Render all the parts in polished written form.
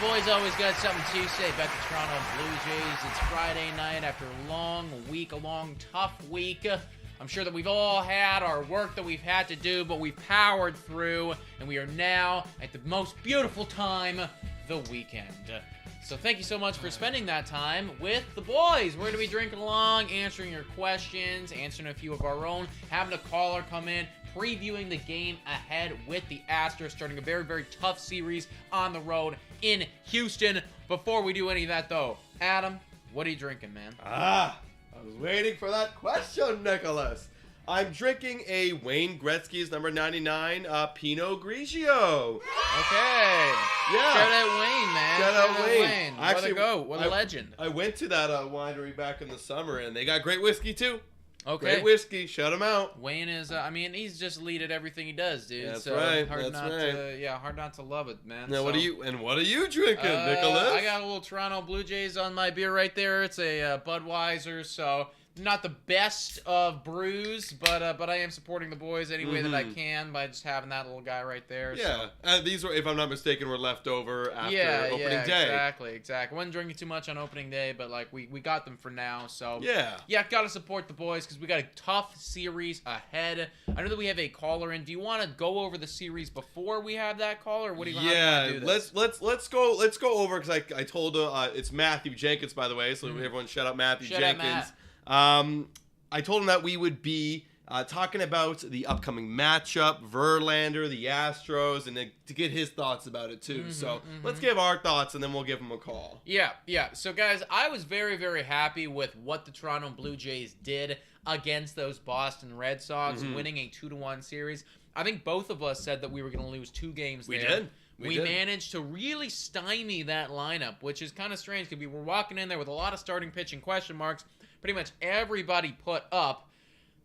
boys always got something to say about the Toronto Blue Jays. It's Friday night after a long week, a long, tough week. I'm sure that we've all had our work that we've had to do, but we've powered through, and we are now at the most beautiful time, the weekend. So thank you so much for spending that time with the boys. We're going to be drinking along, answering your questions, answering a few of our own, having a caller come in, previewing the game ahead with the Astros, starting a very, very tough series on the road in Houston. Before we do any of that, though, Adam, what are you drinking, man? I was waiting for that question, Nicholas. I'm drinking a Wayne Gretzky's number 99 Pinot Grigio. Okay. Yeah. Shout out Wayne, man. Shout out Wayne. Actually, what a legend. I went to that winery back in the summer, and they got great whiskey, too. Okay. Great whiskey. Shut him out. Wayne is, he's just lead at everything he does, dude. That's so right. Hard That's not right. hard not to love it, man. Now, so, what are you drinking, Nicholas? I got a little Toronto Blue Jays on my beer right there. It's a Budweiser, so not the best of brews, but I am supporting the boys any way that I can by just having that little guy right there. Yeah, so. These were, if I'm not mistaken, were left over after opening day. Exactly. Wasn't drinking too much on opening day, but like we got them for now. So yeah, gotta support the boys because we got a tough series ahead. I know that we have a caller in. Do you want to go over the series before we have that caller? Or what do you want to do this? let's go over because I told it's Matthew Jenkins, by the way. So everyone shout out Matthew Jenkins. Matt. I told him that we would be talking about the upcoming matchup, Verlander, the Astros, and to get his thoughts about it too. Let's give our thoughts, and then we'll give him a call. Yeah. So, guys, I was very, very happy with what the Toronto Blue Jays did against those Boston Red Sox, winning a 2-1 series. I think both of us said that we were going to lose 2 games there. We did. We managed to really stymie that lineup, which is kind of strange because we were walking in there with a lot of starting pitching question marks. Pretty much everybody put up.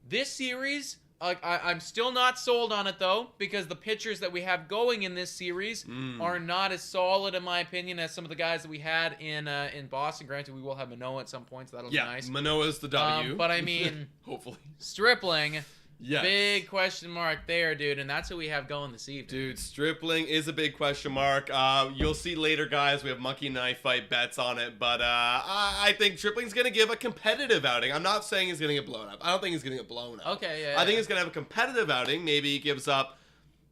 This series, I'm still not sold on it, though, because the pitchers that we have going in this series are not as solid, in my opinion, as some of the guys that we had in Boston. Granted, we will have Manoah at some point, so that'll be nice. Yeah, Manoah's the W. But, I mean, hopefully. Stripling, yes. Big question mark there, dude, and that's who we have going this evening. Dude, Stripling is a big question mark. You'll see later, guys, we have monkey knife fight bets on it, but I think Stripling's going to give a competitive outing. I'm not saying he's going to get blown up. I don't think he's going to get blown up. Okay, yeah. I think he's going to have a competitive outing. Maybe he gives up,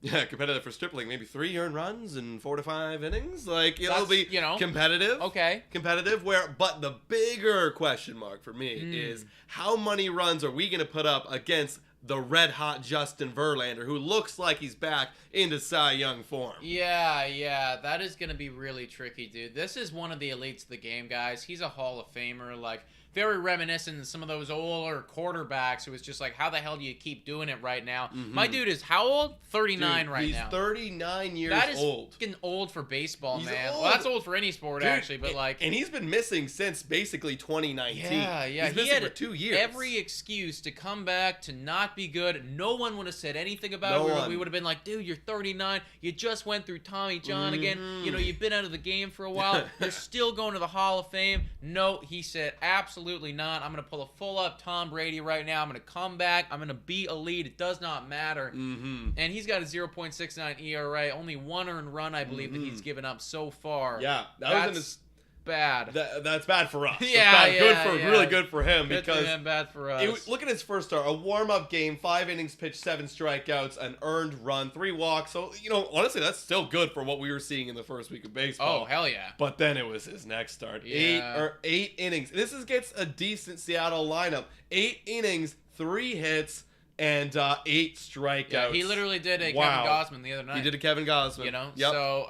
competitive for Stripling, maybe 3 earned runs in 4 to 5 innings. Like, it'll be competitive. Okay. Competitive, but the bigger question mark for me is how many runs are we going to put up against the red-hot Justin Verlander, who looks like he's back into Cy Young form. Yeah, that is going to be really tricky, dude. This is one of the elites of the game, guys. He's a Hall of Famer, like, very reminiscent of some of those older quarterbacks who was just like, how the hell do you keep doing it right now? My dude is how old? 39 right now. He's 39 years old. That is old. Getting old for baseball, He's man. old. Well, that's old for any sport, Dude, actually, but like... And he's been missing since basically 2019. Yeah. He's missing for 2 years. Every excuse to come back, to not be good. No one would have said anything about it. We would have been like, dude, you're 39. You just went through Tommy John again. You know, you've been out of the game for a while. You're still going to the Hall of Fame. No, he said, absolutely not. I'm going to pull a full-up Tom Brady right now. I'm going to come back. I'm going to be elite. It does not matter. And he's got a 0.69 ERA. Only 1 earned run, I believe, that he's given up so far. Yeah, that's bad. That's bad for us. Really good for him good because for him, bad for us. Look at his first start, a warm-up game, 5 innings pitched, 7 strikeouts, an earned run, 3 walks. So honestly, that's still good for what we were seeing in the first week of baseball. Oh hell yeah! But then it was his next start, 8 innings. This gets a decent Seattle lineup. 8 innings, 3 hits. And 8 strikeouts. Yeah, he literally did a Kevin Gausman the other night. He did a Kevin Gausman. Yep. So,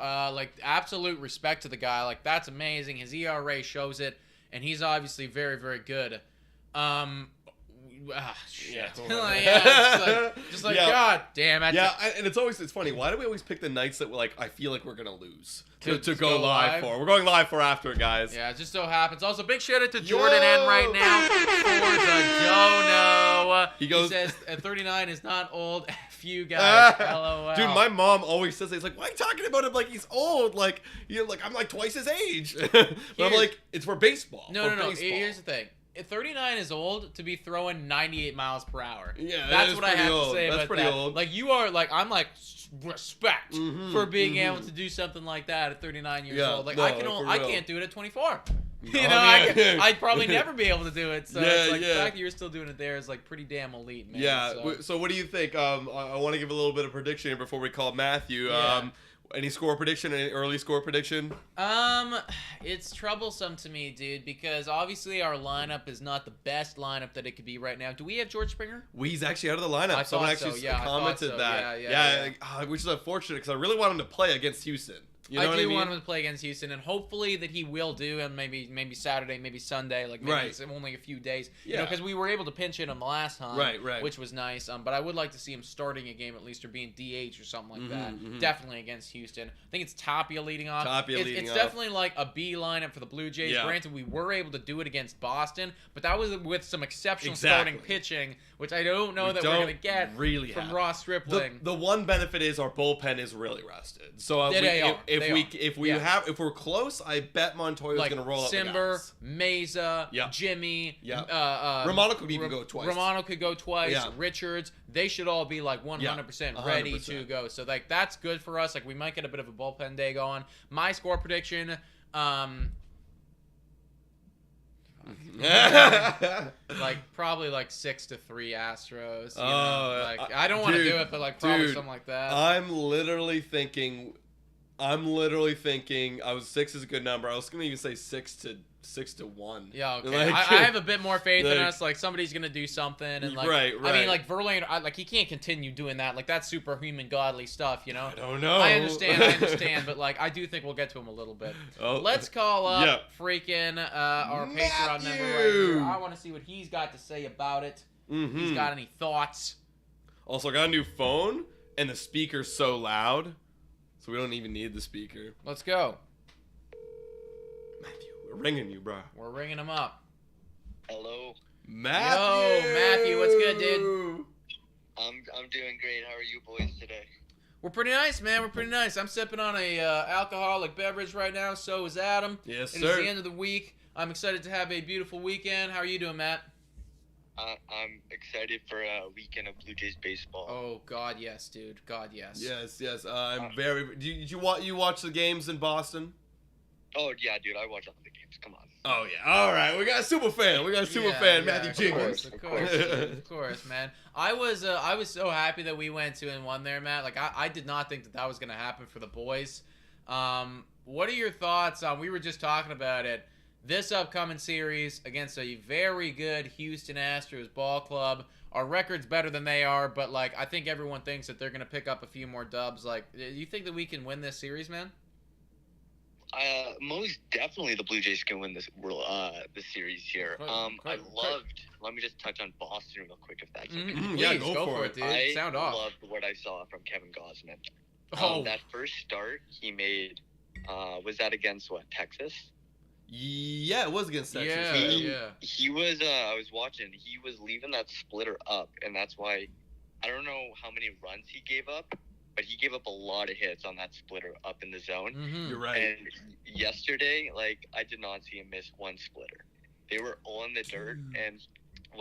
absolute respect to the guy. Like, that's amazing. His ERA shows it, and he's obviously very, very good. Shit. God damn it. Yeah, and it's funny. Why do we always pick the nights that I feel like we're going to lose to go live for? We're going live for after, guys. Yeah, it just so happens. Also, big shout out to Jordan N right now. Forza Dono. He says 39 is not old. F you guys. LOL. Dude, my mom always says that. It's like, why are you talking about him like he's old? Like, I'm like twice his age. But I'm like, it's for baseball. No. Here's the thing. 39 is old to be throwing 98 miles per hour. Yeah, that's what I have to say that's about pretty that. old. Like you are, like I'm like respect for being mm-hmm. able to do something like that at 39 years Yeah, old. Like no, I can't do it at 24. You know, yeah. I'd probably never be able to do it. So Yeah, it's like yeah. the fact that you're still doing it there is like pretty damn elite, man. Yeah. So what do you think? I want to give a little bit of prediction here before we call Matthew. Yeah. Any score prediction? Any early score prediction? It's troublesome to me, dude, because obviously our lineup is not the best lineup that it could be right now. Do we have George Springer? He's actually out of the lineup. I Someone thought so, actually yeah, I commented thought so. that. Yeah. Which is unfortunate because I really want him to play against Houston. You know I what do I mean? want him to play against Houston, and hopefully that he will do, and maybe Saturday, maybe Sunday, like maybe it's only a few days. You know, because we were able to pinch hit him the last time, right, which was nice. But I would like to see him starting a game at least, or being DH or something like that. Definitely against Houston. I think it's Tapia leading off. It's definitely like a B lineup for the Blue Jays. Yeah. Granted, we were able to do it against Boston, but that was with some exceptional starting pitching, which I don't know that we're going to get from Ross Stripling. The one benefit is our bullpen is really rested. So if we're close, I bet Montoya's like going to roll up Simber, the guys. Mesa, Jimmy, Romano could even go twice. Romano could go twice. Richards, they should all be like 100% ready to go. So like that's good for us. Like we might get a bit of a bullpen day going. My score prediction, like probably like 6-3 Astros. You know? Like I don't want to do it, but like probably something like that. I'm literally thinking. I was 6 is a good number. I was gonna even say 6-1. Yeah, okay. Like, I have a bit more faith in us. Like somebody's gonna do something, and like right. I mean, like Verlander, like he can't continue doing that. Like that's superhuman, godly stuff, you know. I don't know. I understand, but like I do think we'll get to him a little bit. Let's call up freaking our Patron member right here. I want to see what he's got to say about it. He's got any thoughts? Also, I got a new phone, and the speaker's so loud. So we don't even need the speaker. Let's go. Matthew, we're ringing you, bro. We're ringing him up. Hello. Matthew. Yo, Matthew, what's good, dude? I'm doing great. How are you boys today? We're pretty nice, man. We're pretty nice. I'm sipping on a alcoholic beverage right now. So is Adam. Yes, sir. sir. It's the end of the week. I'm excited to have a beautiful weekend. How are you doing, Matt? I'm excited for a weekend of Blue Jays baseball. Oh God, yes, dude. God, yes. Yes. I'm very. Did you watch the games in Boston? Oh yeah, dude. I watch all the games. Come on. Oh yeah. All right. We got a super fan. Matthew Jenkins. Of course, man. I was so happy that we went 2-1 there, Matt. Like I did not think that was gonna happen for the boys. What are your thoughts on? We were just talking about it. This upcoming series against a very good Houston Astros ball club. Our record's better than they are, but like I think everyone thinks that they're gonna pick up a few more dubs. Like, do you think that we can win this series, man? Most definitely the Blue Jays can win this series here. Let me just touch on Boston real quick, if that's okay. Yeah, go for it, dude. Sound off. I loved what I saw from Kevin Gausman. Oh. That first start he made, was that against Texas? Yeah, it was against Texas. He was. I was watching. He was leaving that splitter up, and that's why I don't know how many runs he gave up, but he gave up a lot of hits on that splitter up in the zone. You're right. And yesterday, like I did not see him miss one splitter. They were all in the dirt, and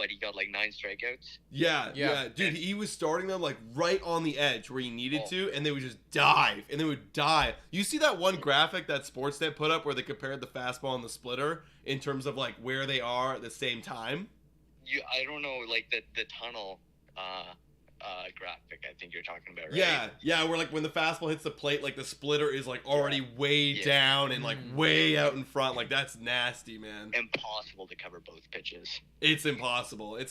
he got like 9 strikeouts. Yeah. Dude, he was starting them like right on the edge where he needed to, and they would just dive, and they would die. You see that one graphic that Sportsnet put up where they compared the fastball and the splitter in terms of like where they are at the same time? I don't know, like the tunnel graphic I think you're talking about, right? Yeah, where like when the fastball hits the plate, like the splitter is like already way down and like way out in front. Like that's nasty, man. Impossible to cover both pitches. It's impossible. A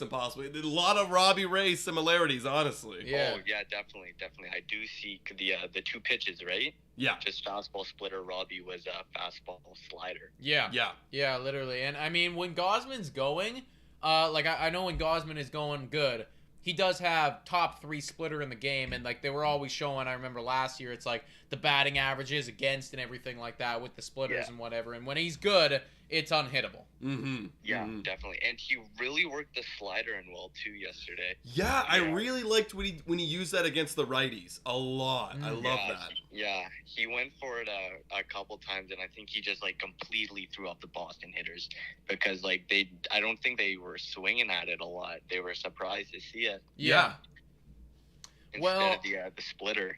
lot of Robbie Ray similarities, honestly. Yeah. Oh yeah, definitely. I do see the 2 pitches, right? Yeah. Just fastball splitter. Robbie was a fastball slider. Yeah, literally. And I mean, when Gausman's going, like I know when Gausman is going good, he does have top 3 splitter in the game, and like they were always showing. I remember last year, it's like the batting averages against and everything like that with the splitters and whatever. And when he's good, it's unhittable. Yeah, definitely. And he really worked the slider in well too yesterday. Yeah, I really liked when he used that against the righties a lot. I love that. Yeah, he went for it a couple times, and I think he just like completely threw off the Boston hitters because like I don't think they were swinging at it a lot. They were surprised to see it. Yeah. Instead of the splitter.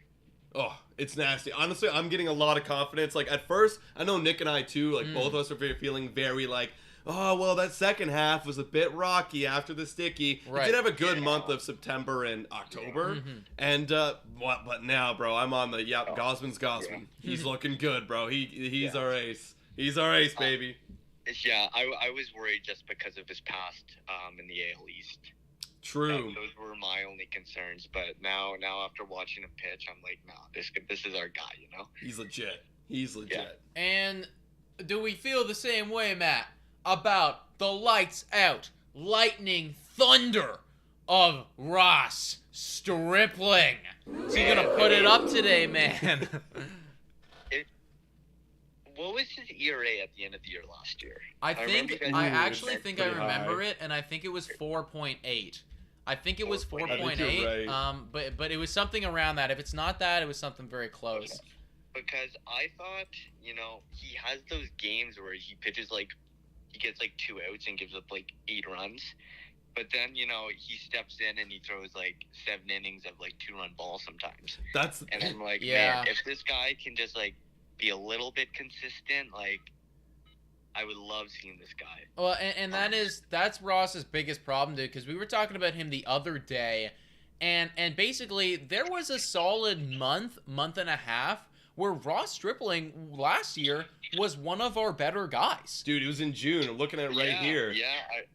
Oh, it's nasty. Honestly, I'm getting a lot of confidence. Like, at first, I know Nick and I, too, like, both of us are feeling very, like, oh, well, that second half was a bit rocky after the sticky. Right. He did have a good month of September and October. And, but now, bro, I'm on the, Gosman's Gosman. He's looking good, bro. He's our ace. He's our ace, baby. Yeah, I was worried just because of his past in the AL East. True. Those were my only concerns, but now after watching him pitch, I'm like, nah, this is our guy, you know? He's legit. He's legit. Yeah. And do we feel the same way, Matt, about the lights out, lightning thunder of Ross Stripling? Is he gonna put it up today, man? What was his ERA at the end of the year last year? I actually think I remember it, and I think it was 4.8. I think it was 4.8. Right. But it was something around that. If it's not that, it was something very close. Because I thought, he has those games where he pitches like he gets like 2 outs and gives up like 8 runs. But then, he steps in and he throws like 7 innings of like 2-run balls sometimes. And I'm like, man, if this guy can just like be a little bit consistent, like I would love seeing this guy. Well, and that's Ross's biggest problem, dude, because we were talking about him the other day, and basically there was a solid month and a half where Ross Stripling last year was one of our better guys. Dude, it was in June. I'm looking at it right here. Yeah,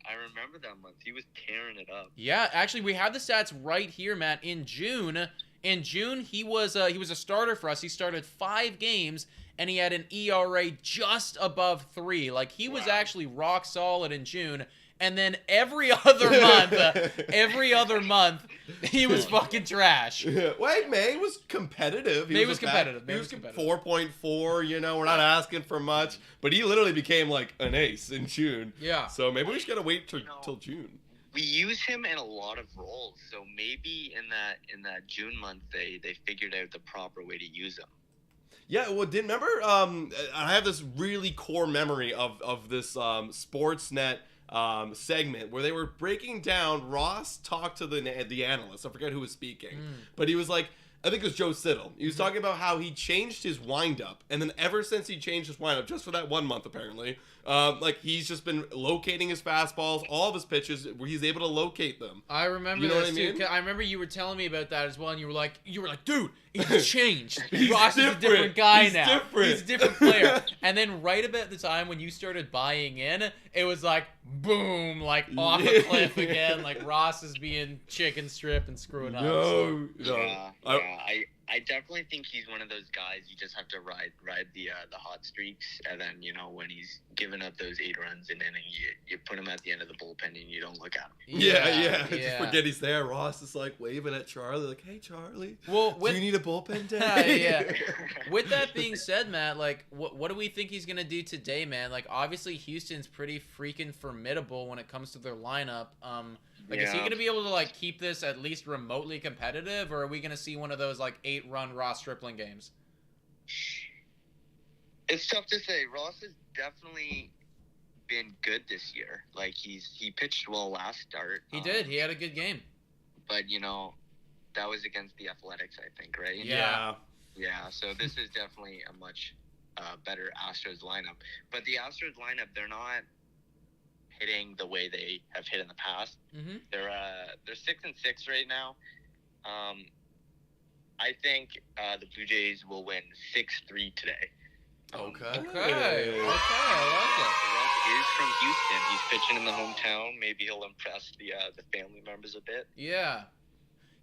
I remember that month. He was tearing it up. Yeah, actually, we have the stats right here, Matt. In June, he was a starter for us. He started 5 games, and he had an ERA just above 3. Like, he was actually rock solid in June. And then every other month, he was fucking trash. Wait, May was competitive. He was competitive. 4.4, we're not asking for much. But he literally became like an ace in June. Yeah. So maybe we just gotta wait till June. We use him in a lot of roles, so maybe in that June month they figured out the proper way to use him. Yeah, well, remember? I have this really core memory of this Sportsnet segment where they were breaking down. Ross talked to the analyst. I forget who was speaking, but he was like, I think it was Joe Siddle. He was talking about how he changed his windup, and then ever since he changed his windup, just for that 1 month apparently, like he's just been locating his fastballs, all of his pitches, where he's able to locate them. I remember this too. I remember you were telling me about that as well, and you were like, dude, he's changed. Ross is a different guy now. He's a different player. And then right about the time when you started buying in, it was like boom, like off a cliff again. Like Ross is being chicken stripped and screwing up. No. I definitely think he's one of those guys you just have to ride the hot streaks, and then when he's giving up those 8 runs an inning, you put him at the end of the bullpen and you don't look at him. Yeah. Just forget he's there. Ross is like waving at Charlie, like, "Hey, Charlie, do you need a bullpen day?" With that being said, Matt, like, what do we think he's gonna do today, man? Like, obviously Houston's pretty freaking formidable when it comes to their lineup. Is he gonna be able to like keep this at least remotely competitive, or are we gonna see one of those like 8-run Ross Stripling games? It's tough to say. Ross has definitely been good this year. Like he pitched well last start. He did. He had a good game. But that was against the Athletics, I think, right? Yeah. Yeah. So this is definitely a much better Astros lineup. But the Astros lineup, they're not hitting the way they have hit in the past. They're 6-6 right now. I think the Blue Jays will win 6-3 today. Okay. I like it. Ross is from Houston. He's pitching in the hometown. Maybe he'll impress the family members a bit. Yeah.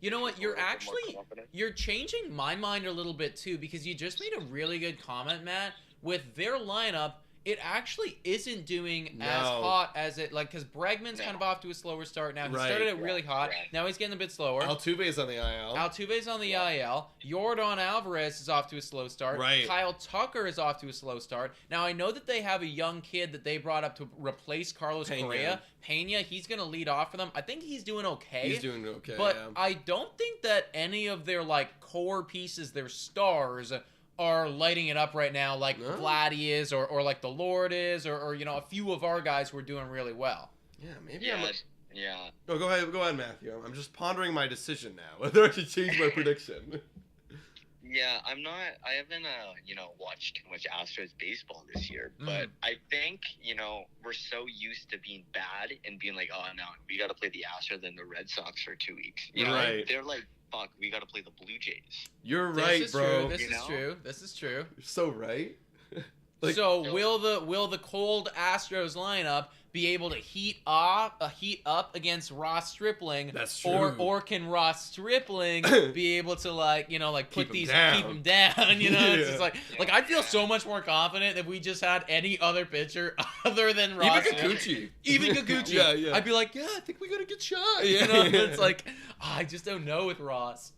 You know what? You're changing my mind a little bit too, because you just made a really good comment, Matt. With their lineup, it actually isn't doing No. as hot as it, like, because Bregman's kind of off to a slower start now. He Right. started it really hot. Right. Now he's getting a bit slower. Altuve's on the IL. Altuve's on the IL. Jordan Alvarez is off to a slow start. Right. Kyle Tucker is off to a slow start. Now, I know that they have a young kid that they brought up to replace Carlos Correa. Pena, he's going to lead off for them. I think he's doing okay. He's doing okay, But yeah. I don't think that any of their, like, core pieces, their stars, are lighting it up right now like No. Vladdy is or like the Lord is or you know, a few of our guys who are doing really well. Yeah, maybe Yeah, I'm... yeah. No, go ahead, Matthew. I'm just pondering my decision now, whether I should change my prediction. Yeah, I haven't, watched too much Astros baseball this year, but I think, we're so used to being bad and being like, oh, no, we got to play the Astros and the Red Sox for 2 weeks. You know, Right. they're like, fuck, we got to play the Blue Jays. You're right, This is bro. true. This You is know? true. This is true. You're so right. Like- So will the cold Astros lineup be able to heat up against Ross Stripling? That's true. Or can Ross Stripling be able to Keep keep him him down? You know, it's Yeah. just like I'd feel so much more confident if we just had any other pitcher other than Ross. Even Kikuchi. Even Kikuchi. Yeah. I'd be like, yeah, I think we got a good shot. Yeah. You know, it's like I just don't know with Ross.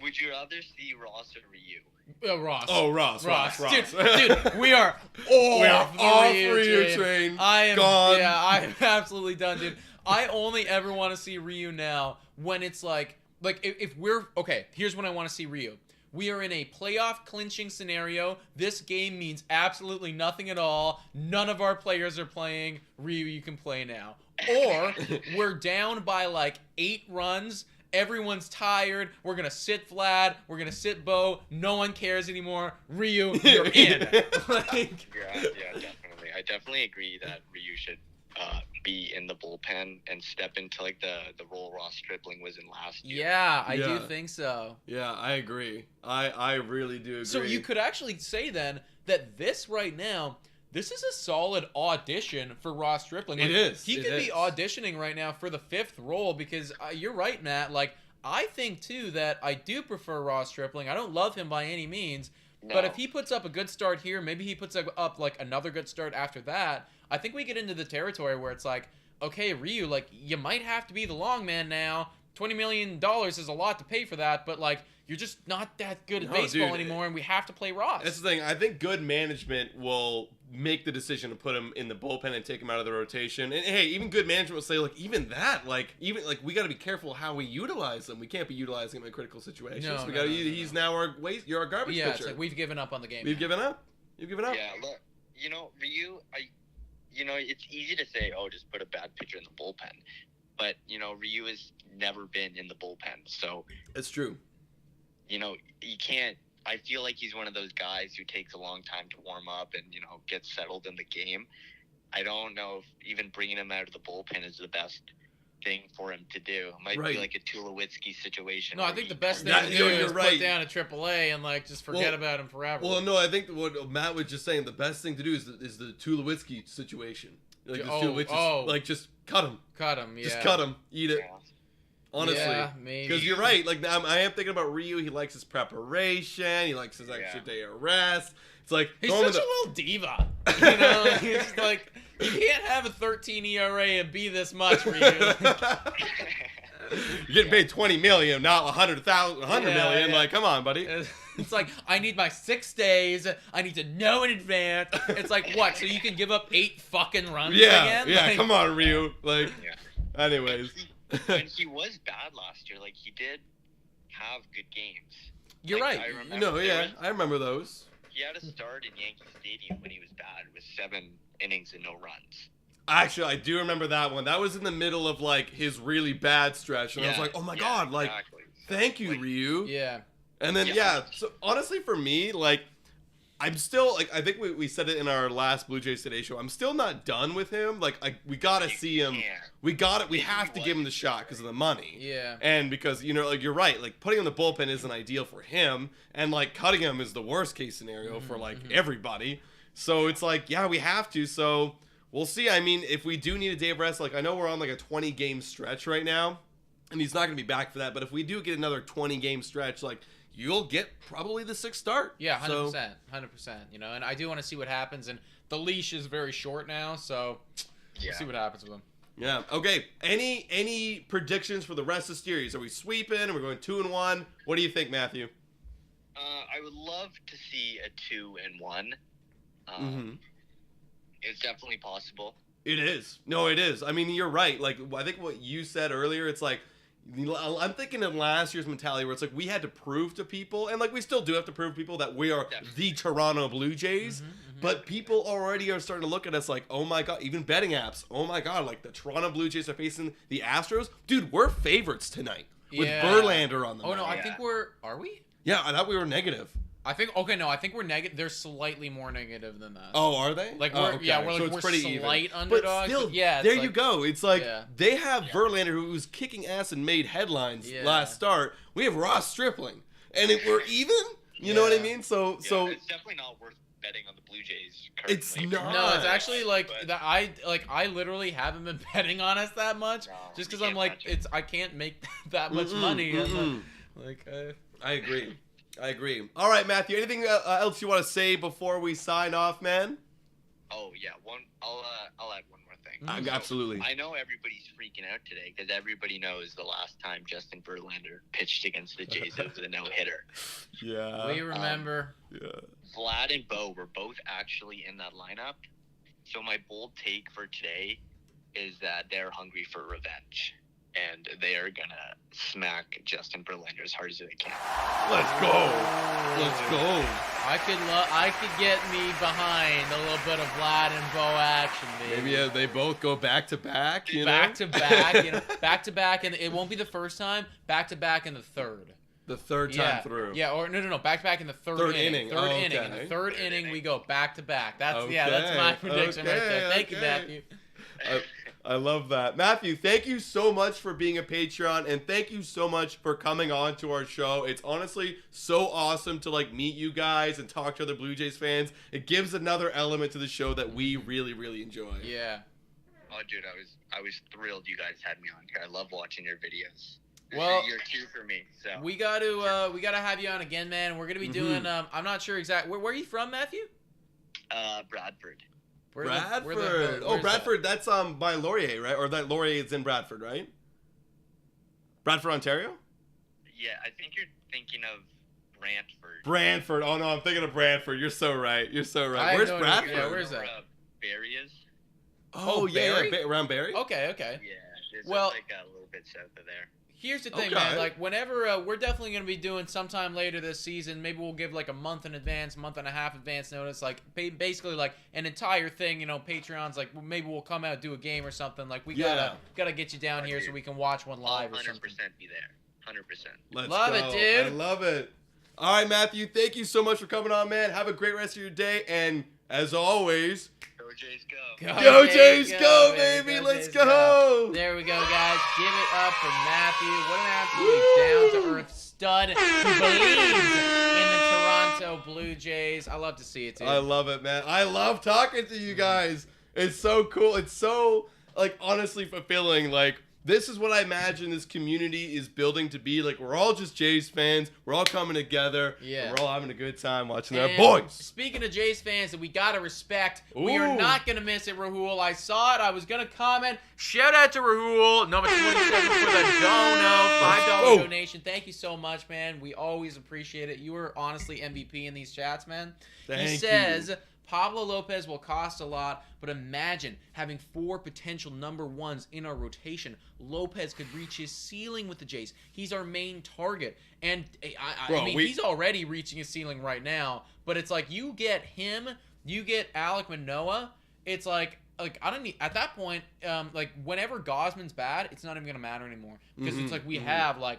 Would you rather see Ross or Ryu? Ross. Oh, Ross. Dude, we are off the Ryu train. I am gone. Yeah, I'm absolutely done, dude. I only ever want to see Ryu now when it's like if we're okay, here's when I want to see Ryu. We are in a playoff clinching scenario. This game means absolutely nothing at all. None of our players are playing. Ryu, you can play now. Or we're down by like 8 runs. Everyone's tired. We're going to sit Vlad. We're going to sit Bo. No one cares anymore. Ryu, you're in. Like, Yeah, definitely. I definitely agree that Ryu should be in the bullpen and step into like the role Ross Stripling was in last year. yeah, I do Yeah. think so. Yeah, I agree. I really do agree. So you could actually say then that this right now, this is a solid audition for Ross Stripling. It is. He It could be is. auditioning right now for the 5th role because you're right, Matt. Like, I think, too, that I do prefer Ross Stripling. I don't love him by any means. No. But if he puts up a good start here, maybe he puts up like another good start after that, I think we get into the territory where it's like, okay, Ryu, like, you might have to be the long man now. $20 million is a lot to pay for that, but like, you're just not that good at No, baseball dude, anymore, and we have to play Ross. That's the thing. I think good management will make the decision to put him in the bullpen and take him out of the rotation. And hey, even good management will say, like, even that, we got to be careful how we utilize him. We can't be utilizing him in critical situations. No, we no, got to. no, He's now our you're our garbage yeah, it's pitcher. like we've given up on the game. We've given up. You've given up. Yeah, look, Ryu, it's easy to say, oh, just put a bad pitcher in the bullpen. But, Ryu has never been in the bullpen. So, It's true. you can't. I feel like he's one of those guys who takes a long time to warm up and, gets settled in the game. I don't know if even bringing him out of the bullpen is the best thing for him to do. It might Right. be like a Tulowitzki situation. No, I where think he the best thing turns to That- do you're is right. put down a AAA and like just forget Well- about him forever. Well, no, I think what Matt was just saying, the best thing to do is the Tulowitzki situation. Like, just cut him. Cut him, yeah. Just cut him. Eat it. Yeah. Honestly. Yeah, maybe. Because you're right. Like, I am thinking about Ryu. He likes his preparation. He likes his extra Yeah. day of rest. It's like He's throw him such in a little diva. You know, he's just like, you can't have a 13 ERA and be this much, Ryu. You're getting paid $20 million, not $100 million. Yeah. Like, come on, buddy. It's like, I need my 6 days. I need to know in advance. It's like, what? So you can give up 8 fucking runs Yeah, again? yeah. Like, Come on, Ryu. Like, Yeah. anyways. When he was bad last year, like, he did have good games. You're Like, right. I remember No, there yeah, was- I remember those. He had a start in Yankee Stadium when he was bad with 7 innings and no runs. Actually, I do remember that one. That was in the middle of like his really bad stretch, and I was like, "Oh my god!" Like, exactly. thank you, Like, Ryu. Yeah. And then Yeah. so honestly, for me, like, I'm still like, I think we said it in our last Blue Jays Today show. I'm still not done with him. Like, we gotta You see him. can't. We have to give him the shot because of the money. Yeah. And because, like, you're right, like, putting him in the bullpen isn't ideal for him, and, like, cutting him is the worst case scenario for, like, everybody. So it's like, yeah, we have to, so we'll see. I mean, if we do need a day of rest, like, I know we're on, like, a 20-game stretch right now, and he's not going to be back for that, but if we do get another 20-game stretch, like, you'll get probably the 6th start. Yeah, 100%. So, 100%. You know, and I do want to see what happens. And the leash is very short now, so we'll see what happens with him. yeah. Okay. Any predictions for the rest of the series? Are we sweeping? Are we going 2-1? What do you think, Matthew? I would love to see a 2-1. It's definitely possible. It is. No, it is. I mean, you're right. Like, I think what you said earlier, it's like, I'm thinking of last year's mentality where it's like we had to prove to people, and like we still do have to prove to people that we are the Toronto Blue Jays, but people already are starting to look at us like, oh my God, even betting apps, oh my God, like the Toronto Blue Jays are facing the Astros. Dude, we're favorites tonight with Verlander on the Oh, no, mound. I think are we? Yeah, I thought we were negative. I think we're negative. They're slightly more negative than that. Oh, are they? Like we're we're pretty slight even. underdogs. But still, yeah, there you go. It's like they have Yeah. Verlander, who was kicking ass and made headlines last start. We have Ross Stripling, and we're even. You know what I mean? So it's definitely not worth betting on the Blue Jays currently. It's not. No, it's actually like But- that. I literally haven't been betting on us that much, No, just you because I'm can't like touch it. I can't make that much money. And, I agree. All right, Matthew. Anything else you want to say before we sign off, man? Oh yeah, I'll add one more thing. Absolutely. I know everybody's freaking out today because everybody knows the last time Justin Verlander pitched against the Jays, it was a no-hitter. Yeah. we remember. Yeah. Vlad and Bo were both actually in that lineup. So my bold take for today is that they're hungry for revenge. And they are going to smack Justin Verlander as hard as they can. Let's go. I could get me behind a little bit of Vlad and Bo action, baby. Maybe they both go back to back. Back to back, back to back, and it won't be the first time. Back to back in the third. The third time through. Yeah, or no, back to back in the third inning. Third inning. In the third inning, we go back to back. That's my prediction right there. Thank you, Matthew. I love that. Matthew, thank you so much for being a Patreon, and thank you so much for coming on to our show. It's honestly so awesome to like meet you guys and talk to other Blue Jays fans. It gives another element to the show that we really, really enjoy. Yeah. Oh, dude, I was thrilled you guys had me on here. I love watching your videos. Well, you're two for me. So we got to have you on again, man. We're gonna be doing. I'm not sure exactly. Where are you from, Matthew? Bradford. Bradford. Bradford. That's by Laurier, right? Or that Laurier is in Bradford, right? Bradford, Ontario? Yeah, I think you're thinking of Brantford. Brantford. Oh no, I'm thinking of Brantford. You're so right. Where's Bradford? Yeah, where's that? Barrie is. Oh yeah, Barrie? around Barrie. Okay. Yeah, it's Well- like a little bit south of there. Here's the thing, Okay. man. Like, whenever we're definitely going to be doing sometime later this season, maybe we'll give like a month and a half advance notice. Like, basically, like an entire thing. You know, Patreon's like maybe we'll come out and do a game or something. Like, we gotta get you down here so we can watch one live or 100% something. be there. 100%. Let's Love go. it, dude. I love it. All right, Matthew. Thank you so much for coming on, man. Have a great rest of your day, and as always, Go Jays, go. Go Jays, go, baby. Go Let's Jays, go. There we go, guys. Give it up for Matthew. What an absolutely down-to-earth stud who believes in the Toronto Blue Jays. I love to see it, dude. I love it, man. I love talking to you guys. It's so cool. It's so, like, honestly fulfilling. Like, this is what I imagine this community is building to be. Like, we're all just Jays fans. We're all coming together. Yeah. And we're all having a good time watching our And boys. Speaking of Jays fans that we gotta respect, we Ooh. are not gonna miss it, Rahul. I saw it. I was gonna comment. Shout out to Rahul, number 27 for the $5 Oh. donation. Thank you so much, man. We always appreciate it. You are honestly MVP in these chats, man. He Thank says you. Pablo Lopez will cost a lot, but imagine having 4 potential number ones in our rotation. Lopez could reach his ceiling with the Jays. He's our main target. And I mean, he's already reaching his ceiling right now, but it's like you get him, you get Alek Manoah, it's like I don't need at that point, like whenever Gosman's bad, it's not even gonna matter anymore. Because it's like we have like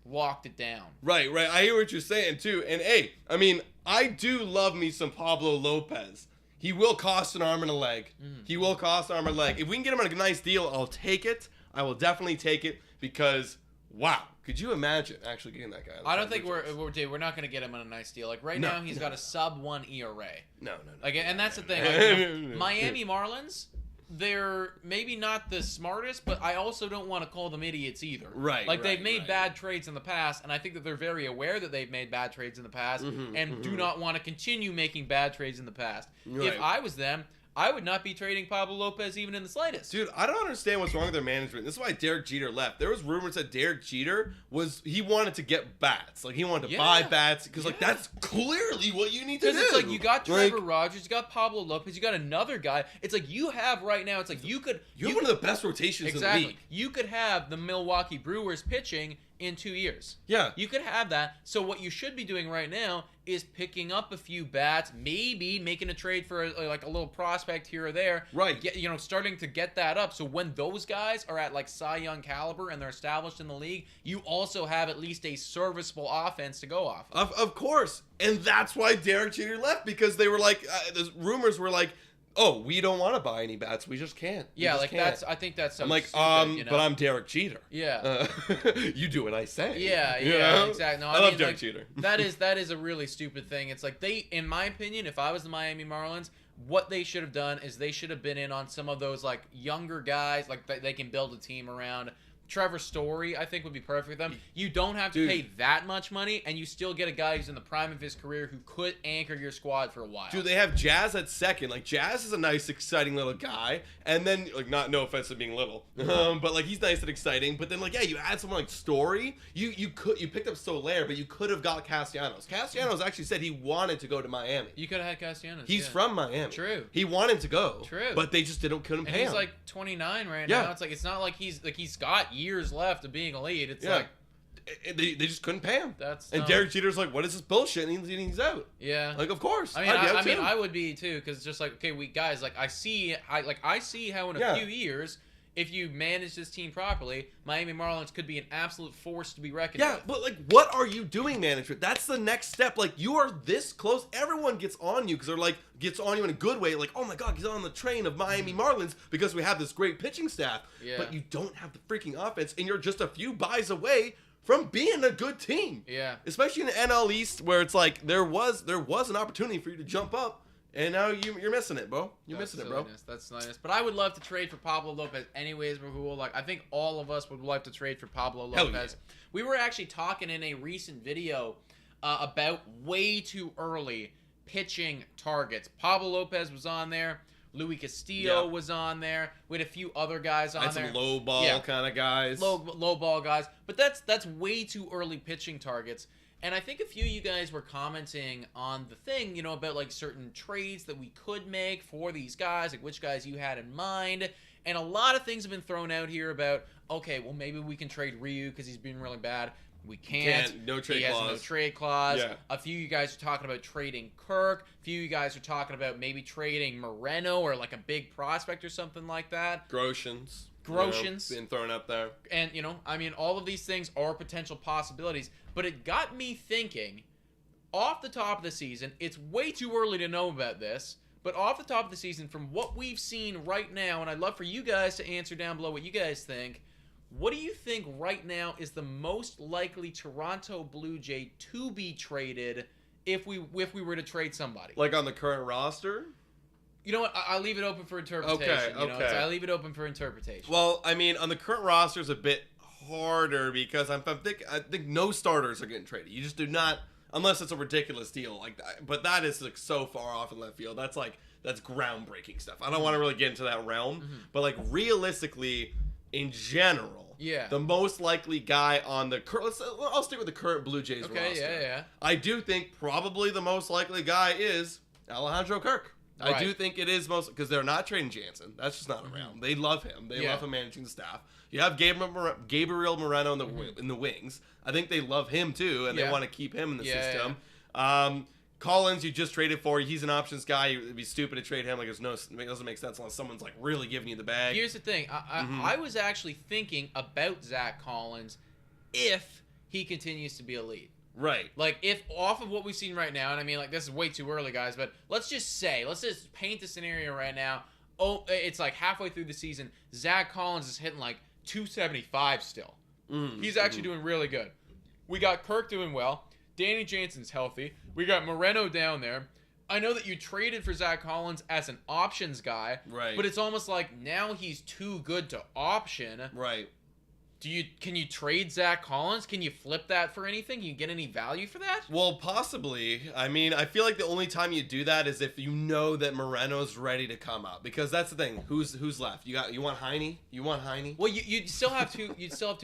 walked it down. Right. I hear what you're saying, too. And, hey, I mean, I do love me some Pablo Lopez. He will cost an arm and a leg. He will cost an arm and a leg. If we can get him on a nice deal, I'll take it. I will definitely take it because, wow. Could you imagine actually getting that guy? I don't think we're not going to get him on a nice deal. Like right now, he's got a sub-1 ERA. No. Like, and that's the thing. Like, Miami Marlins, they're maybe not the smartest, but I also don't want to call them idiots either. Right. Like, they've made bad trades in the past, and I think that they're very aware that they've made bad trades in the past and do not want to continue making bad trades in the past. Right. If I was them, I would not be trading Pablo Lopez even in the slightest. Dude, I don't understand what's wrong with their management. This is why Derek Jeter left. There was rumors that Derek Jeter he wanted to get bats. Like, he wanted to buy bats because, like, that's clearly what you need to do. Because it's like, you got Trevor Rogers, you got Pablo Lopez, you got another guy. It's like, you have right now, it's like, you could... You have one of the best rotations in the league. You could have the Milwaukee Brewers pitching in 2 years. Yeah. You could have that. So what you should be doing right now is picking up a few bats, maybe making a trade for like a little prospect here or there. Right. Starting to get that up. So when those guys are at like Cy Young caliber and they're established in the league, you also have at least a serviceable offense to go off of. Of course. And that's why Derek Jeter left, because they were like, the rumors were like, oh, we don't want to buy any bats. We just can't. Yeah, like can't. I think that's something. I'm like, stupid, but I'm Derek Jeter. Yeah. You do what I say. Yeah, exactly. No, I love Derek Jeter. that is a really stupid thing. It's like, in my opinion, if I was the Miami Marlins, what they should have done is they should have been in on some of those like younger guys, like they can build a team around. Trevor Story, I think, would be perfect for them. You don't have to pay that much money, and you still get a guy who's in the prime of his career who could anchor your squad for a while. Dude, they have Jazz at second. Like, Jazz is a nice, exciting little guy. And then, like, no offense to being little, but, like, he's nice and exciting. But then, like, yeah, you add someone like Story. You picked up Soler, but you could have got Castellanos. Castellanos actually said he wanted to go to Miami. You could have had Castellanos. He's from Miami. True. He wanted to go. True. But they just couldn't pay him. He's like 29 right now. It's like, it's not like he's got years left of being elite. It's like they just couldn't pay him. And Derek Jeter's like, what is this bullshit? And he's out. Yeah. Like, of course. I mean, I would be too, because just like, okay, I see how in a few years, if you manage this team properly, Miami Marlins could be an absolute force to be reckoned with. Yeah, but like, what are you doing, management? That's the next step. Like, you are this close. Everyone gets on you because they're like, gets on you in a good way. Like, oh my God, he's on the train of Miami Marlins because we have this great pitching staff. Yeah. But you don't have the freaking offense, and you're just a few buys away from being a good team. Yeah. Especially in the NL East, where it's like there was an opportunity for you to jump up. And now you're missing it, bro. You're missing it, bro. That's silliness. But I would love to trade for Pablo Lopez anyways, Rahul. Like, I think all of us would like to trade for Pablo Lopez. Yeah. We were actually talking in a recent video about way too early pitching targets. Pablo Lopez was on there. Louis Castillo was on there. We had a few other guys on there. Some low ball kind of guys. Low ball guys. But that's way too early pitching targets. And I think a few of you guys were commenting on the thing, about like certain trades that we could make for these guys, like which guys you had in mind. And a lot of things have been thrown out here about, okay, well, maybe we can trade Ryu because he's been really bad. We can't. No trade he clause. Has no trade clause. Yeah. A few of you guys are talking about trading Kirk. A few of you guys are talking about maybe trading Moreno or like a big prospect or something like that. Groshans. Been thrown up there. And, all of these things are potential possibilities. But it got me thinking, off the top of the season, it's way too early to know about this, but off the top of the season, from what we've seen right now, and I'd love for you guys to answer down below what you guys think, what do you think right now is the most likely Toronto Blue Jay to be traded if we were to trade somebody? Like on the current roster? You know what? I'll leave it open for interpretation. Okay. I leave it open for interpretation. Well, on the current roster is a bit harder because I think no starters are getting traded. You just do not, unless it's a ridiculous deal like that. But that is like so far off in left field. That's groundbreaking stuff. I don't want to really get into that realm, but like realistically, in general, the most likely guy on the current, I'll stick with the current Blue Jays roster. Yeah. I do think probably the most likely guy is Alejandro Kirk. Right. I do think it is because they're not trading Jansen. That's just not around. They love him. They love him managing the staff. You have Gabriel Moreno in the wings. I think they love him too, and they want to keep him in the system. Yeah. Collins, you just traded for. He's an options guy. It'd be stupid to trade him. Like, it doesn't make sense unless someone's like really giving you the bag. Here's the thing. I was actually thinking about Zach Collins if he continues to be elite. Right. Like, if off of what we've seen right now, and this is way too early, guys, but let's just paint the scenario right now. Oh, it's like halfway through the season. Zach Collins is hitting like 275 still. He's actually doing really good. We got Kirk doing well. Danny Jansen's healthy. We got Moreno down there. I know that you traded for Zach Collins as an options guy, Right. but it's almost like now he's too good to option. Right. Can you trade Zach Collins? Can you flip that for anything? Can you get any value for that? Well, possibly. I mean, I feel like the only time you do that is if you know that Moreno's ready to come up, because that's the thing. Who's left? You want Heine? You want Heine? Well, you still have two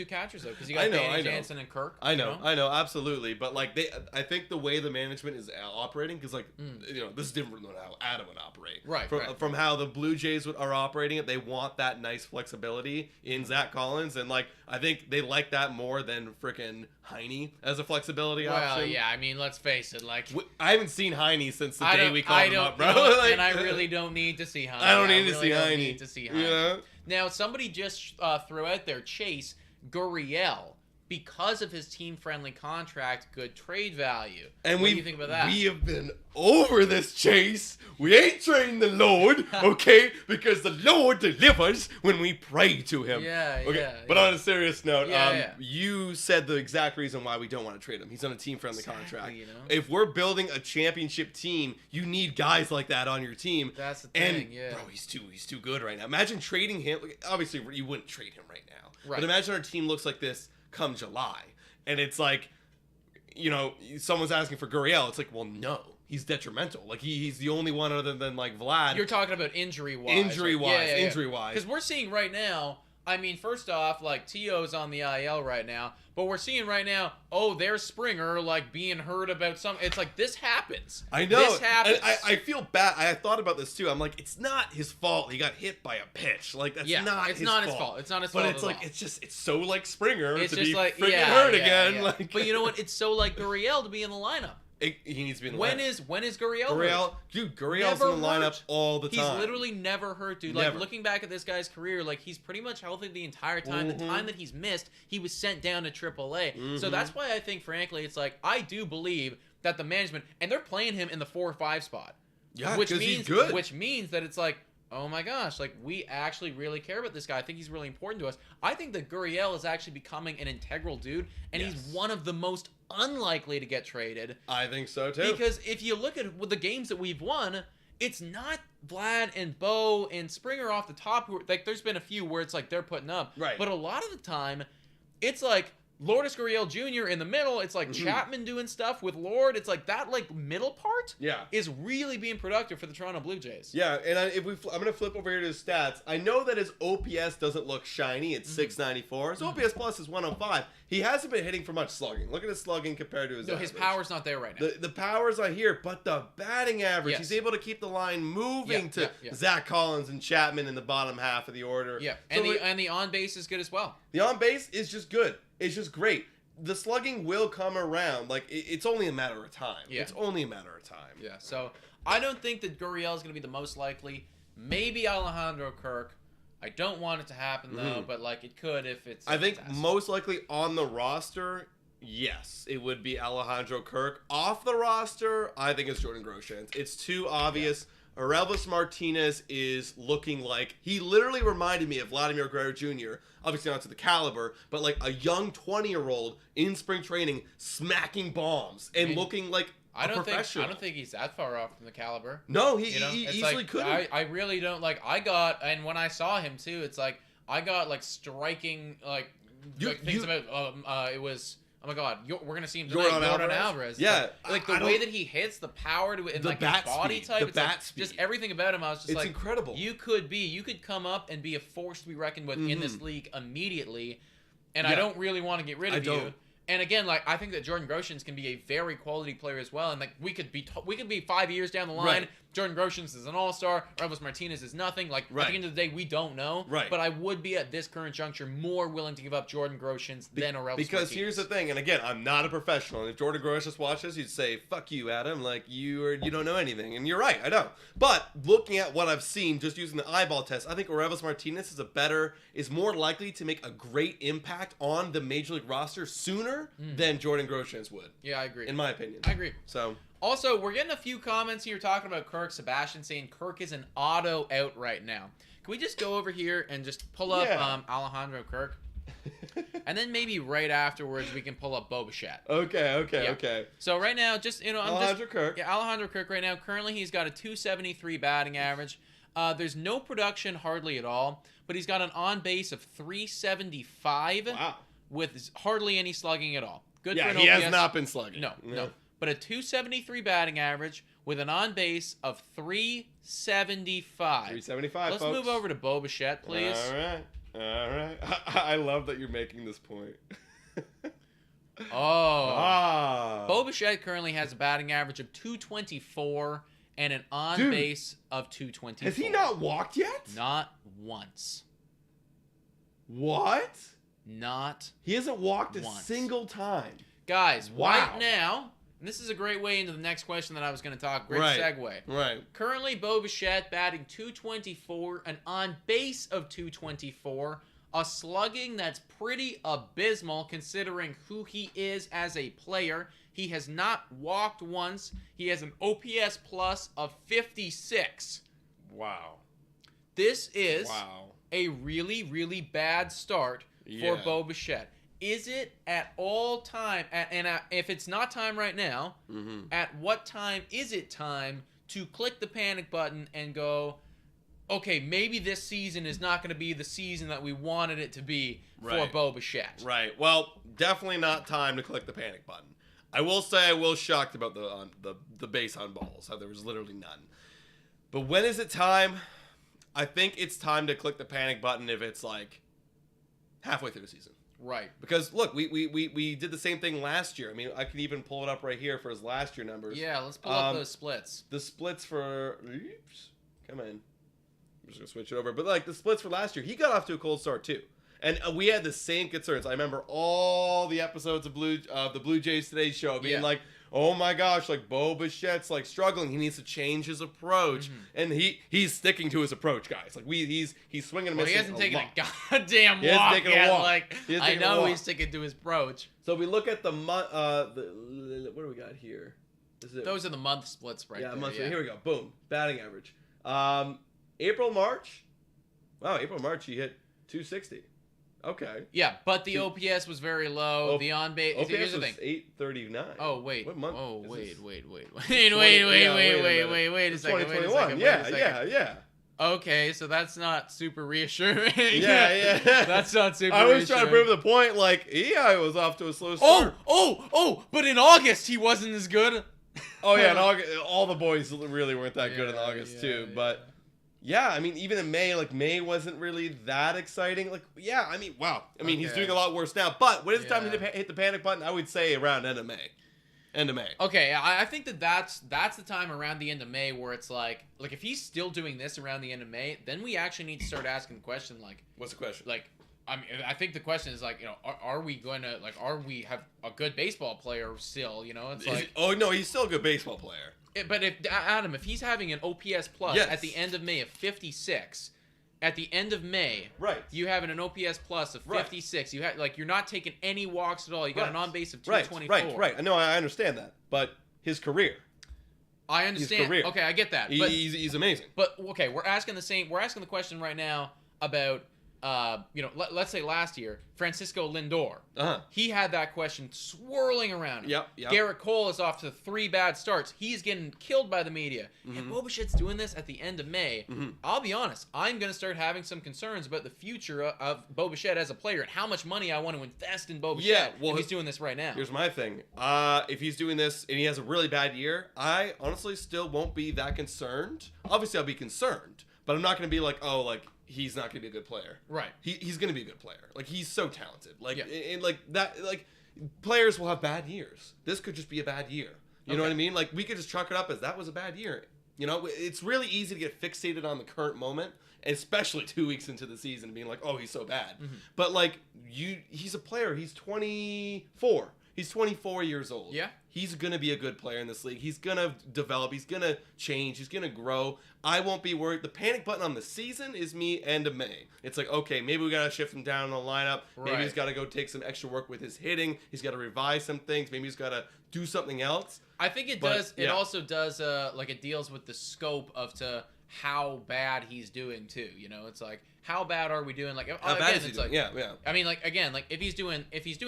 catchers though, because you got I know. Danny Jansen and Kirk. I know, absolutely. But like I think the way the management is operating, because like this is different than how Adam would operate. Right. From how the Blue Jays are operating it, they want that nice flexibility in Zach Collins, and like I think they like that more than frickin' Heine as a flexibility option. Well, yeah, I mean, let's face it. Like, I haven't seen Heine since the day we called him up, bro. Like, and I really don't need to see Heine. I don't need to see Heine. Yeah. Now, somebody just threw out there Chase Gurriel. Because of his team-friendly contract, good trade value. And what do you think about that? We have been over this, Chase. We ain't trading the Lord, okay? Because the Lord delivers when we pray to him. Yeah, okay? yeah. But on a serious note, Yeah. you said the exact reason why we don't want to trade him. He's on a team-friendly contract. You know? If we're building a championship team, you need guys like that on your team. That's the thing, and, bro, he's too good right now. Imagine trading him. Obviously, you wouldn't trade him right now. Right. But imagine our team looks like this come July, and it's like, someone's asking for Gurriel. It's like, well, no, he's detrimental. Like he's the only one other than like Vlad. You're talking about injury-wise. Injury-wise. Because we're seeing right now, I mean, first off, like, T.O.'s on the IL right now, but we're seeing right now, there's Springer, like, being heard about something. It's like, this happens. I know. This happens. And I feel bad. I thought about this, too. I'm like, it's not his fault. He got hit by a pitch. Like, that's not his fault. It's not his fault. But it's like, it's so like Springer it's to just be like, freaking hurt again. Yeah. Like, but you know what? It's so like Gurriel to be in the lineup. He needs to be in the When lineup. is Gurriel Gurriel, hurt? dude, Gurriel's Never in the lineup hurt. all the time. He's literally never hurt, dude. Never. Like, looking back at this guy's career, like, he's pretty much healthy the entire time. The time that he's missed, he was sent down to AAA. So that's why I think, frankly, it's like, I do believe that the management, and they're playing him in the 4 or 5 spot. Yeah, which because means, he's good. Which means that it's like, oh my gosh, like, we actually really care about this guy. I think he's really important to us. I think that Gurriel is actually becoming an integral dude, and he's one of the most unlikely to get traded. I think so, too. Because if you look at the games that we've won, it's not Vlad and Bo and Springer off the top. Who, like, there's been a few where it's like they're putting up. Right. But a lot of the time, it's like Lourdes Gurriel Jr. in the middle. It's like Chapman doing stuff with Lord. It's like that, like, middle part is really being productive for the Toronto Blue Jays. Yeah, and I'm going to flip over here to his stats. I know that his OPS doesn't look shiny. It's 694. His OPS plus is 105. He hasn't been hitting for much slugging. Look at his slugging compared to his average. His power's not there right now. The power's not here, but the batting average, he's able to keep the line moving to Zach Collins and Chapman in the bottom half of the order. Yeah, So and the on base is good as well. the on base is just good. It's just great. The slugging will come around. Like, it's only a matter of time. Yeah. It's only a matter of time. Yeah, so I don't think that Gurriel is going to be the most likely. Maybe Alejandro Kirk. I don't want it to happen, though, but, like, it could if it's... I think most likely on the roster, yes, it would be Alejandro Kirk. Off the roster, I think it's Jordan Groshans. It's too obvious. Orelvis Martinez is looking like... He literally reminded me of Vladimir Guerrero Jr., obviously not to the caliber, but like a young 20-year-old in spring training smacking bombs and looking like a professional. I don't think he's that far off from the caliber. No, he It's easily like, could. I really don't, like, and when I saw him, too, it's like, I got, like, striking, like, things about, it was... Oh my God! We're gonna see him tonight. Jordan Alvarez. Yeah, like the way that he hits, the power to and the like bat his body speed, type, the it's bat like, speed. just everything about him. I was just like, it's incredible. You could come up and be a force to be reckoned with in this league immediately, and I don't really want to get rid of you. And again, like, I think that Jordan Groshans can be a very quality player as well. And like we could be 5 years down the line. Jordan Groshans is an all-star. Orelvis Martinez is nothing. Like at the end of the day, we don't know. But I would be at this current juncture more willing to give up Jordan Groshans than Orelvis Martinez. Because here's the thing, and again, I'm not a professional. And if Jordan Groshans watches, you'd say, "Fuck you, Adam. Like you don't know anything." And you're right, I don't. But looking at what I've seen, just using the eyeball test, I think Orelvis Martinez is more likely to make a great impact on the major league roster sooner than Jordan Groshans would. Yeah, I agree. In my opinion, I agree. So. Also, we're getting a few comments here talking about Kirk. Sebastian saying Kirk is an auto out right now. Can we just go over here and just pull up Alejandro Kirk? And then maybe right afterwards we can pull up Bo Bichette. Okay. So right now, just Alejandro Kirk. Yeah, Alejandro Kirk right now. Currently, he's got a 273 batting average. There's no production hardly at all, but he's got an on base of 375. Wow. With hardly any slugging at all. Good for Yeah, an he OPS. has not been slugging. No. But a 273 batting average with an on base of 375. 375. Let's folks. move over to Bo Bichette, please. All right. I love that you're making this point. Bo Bichette currently has a batting average of 224 and an on base of 224. Has he not walked yet? Not once. What? Not He hasn't walked a once. single time. Guys, Wow. right now, and this is a great way into the next question that I was going to talk. Great segue. Right. Currently, Bo Bichette batting 224, an on base of 224, a slugging that's pretty abysmal considering who he is as a player. He has not walked once. He has an OPS plus of 56. Wow. This is a really, really bad start for Bo Bichette. Is it at all time, if it's not time right now, at what time is it time to click the panic button and go, okay, maybe this season is not going to be the season that we wanted it to be for Bo Bichette? Right. Well, definitely not time to click the panic button. I will say I was shocked about the base on balls, how there was literally none. But when is it time? I think it's time to click the panic button if it's like halfway through the season. Right. Because look, we did the same thing last year. I mean, I can even pull it up right here for his last year numbers. Yeah, let's pull up those splits. The splits for come in. I'm just gonna switch it over. But like the splits for last year, he got off to a cold start too. And we had the same concerns. I remember all the episodes of the Blue Jays Today Show being like, oh my gosh, like Bo Bichette's like struggling. He needs to change his approach, and he's sticking to his approach, guys. Like he's swinging and missing. He hasn't taken lot. a goddamn walk yet. Like I know he's sticking to his approach. So we look at the month. What do we got here? Those are the month splits right there. Month. Here we go. Boom. Batting average. April, March. Wow, April, March he hit 260. Okay. Yeah, but the OPS was very low. The on base. OPS Here's the was thing. 839. Oh wait. What month? Oh is wait. this? Wait a It's second. 2021. Yeah. Okay, so that's not super reassuring. Yeah. That's not super I was reassuring. trying to prove the point. Like, was off to a slow start. But in August he wasn't as good. Oh yeah, in August, all the boys really weren't that good in August too. But yeah, I mean, even in May, like May wasn't really that exciting. Like, yeah, I mean, wow. I mean, he's doing a lot worse now. But when it's time to hit the panic button, I would say around end of May. Okay, I think that's the time around the end of May where it's like if he's still doing this around the end of May, then we actually need to start asking the question like, what's the question? Like, I mean, I think the question is like, are we going to are we have a good baseball player still? It's like, oh no, he's still a good baseball player. But if he's having an OPS plus at the end of May of 56, at the end of May, you have an OPS plus of 56. You have you're not taking any walks at all. You got an on base of 224. Right. I know, I understand that, but his career. I understand. His career. Okay, I get that. He's amazing. But okay, we're asking the question right now about let's say last year, Francisco Lindor. He had that question swirling around him. Yep. Garrett Cole is off to 3 bad starts. He's getting killed by the media. And Bo Bichette's doing this at the end of May. I'll be honest, I'm going to start having some concerns about the future of Bo Bichette as a player and how much money I want to invest in Bo Bichette if he's doing this right now. Here's my thing. If he's doing this and he has a really bad year, I honestly still won't be that concerned. Obviously, I'll be concerned, but I'm not going to be like, he's not going to be a good player. Right. He's going to be a good player. Like, he's so talented. And like that, like, players will have bad years. This could just be a bad year. You know what I mean? Like, we could just chalk it up as that was a bad year. It's really easy to get fixated on the current moment, especially 2 weeks into the season, being like, he's so bad. But like, he's a player. He's 24. He's 24 years old. Yeah. He's going to be a good player in this league. He's going to develop. He's going to change. He's going to grow. I won't be worried. The panic button on the season is me end of May. It's like, okay, maybe we got to shift him down in the lineup. Maybe he's got to go take some extra work with his hitting. He's got to revise some things. Maybe he's got to do something else. I think it does. It also does, it deals with the scope of how bad he's doing too. It's like, how bad are we doing? Like, How bad is he it's doing? like, Yeah. I mean, like, again, like if he's doing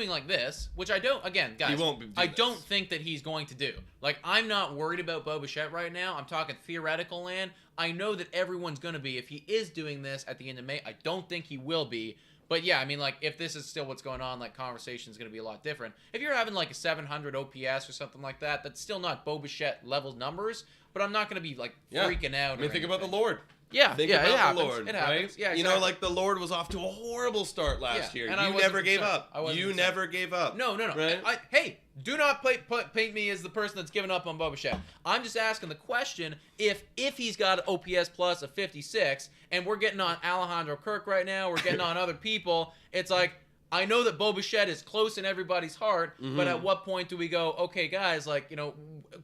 like this, which I don't, again, guys, He won't do I this. don't think that he's going to do. Like, I'm not worried about Bo Bichette right now. I'm talking theoretical land. I know that everyone's going to be if he is doing this at the end of May. I don't think he will be. But yeah, I mean, like, if this is still what's going on, like, conversation's going to be a lot different. If you're having, like, a 700 OPS or something like that, that's still not Bo Bichette level numbers, but I'm not going to be, like, freaking out. I mean, think about the Lord. Yeah, Think it about happens. the Lord, It happens. right? Yeah, You know, like, the Lord was off to a horrible start last year. and I You wasn't never gave concerned. up. You never gave up. No. Right? Hey, do not paint me as the person that's given up on Bo Bichette. I'm just asking the question, if he's got an OPS plus of 56, and we're getting on Alejandro Kirk right now, we're getting on other people, it's like, I know that Bo Bichette is close in everybody's heart, but at what point do we go, okay, guys, like,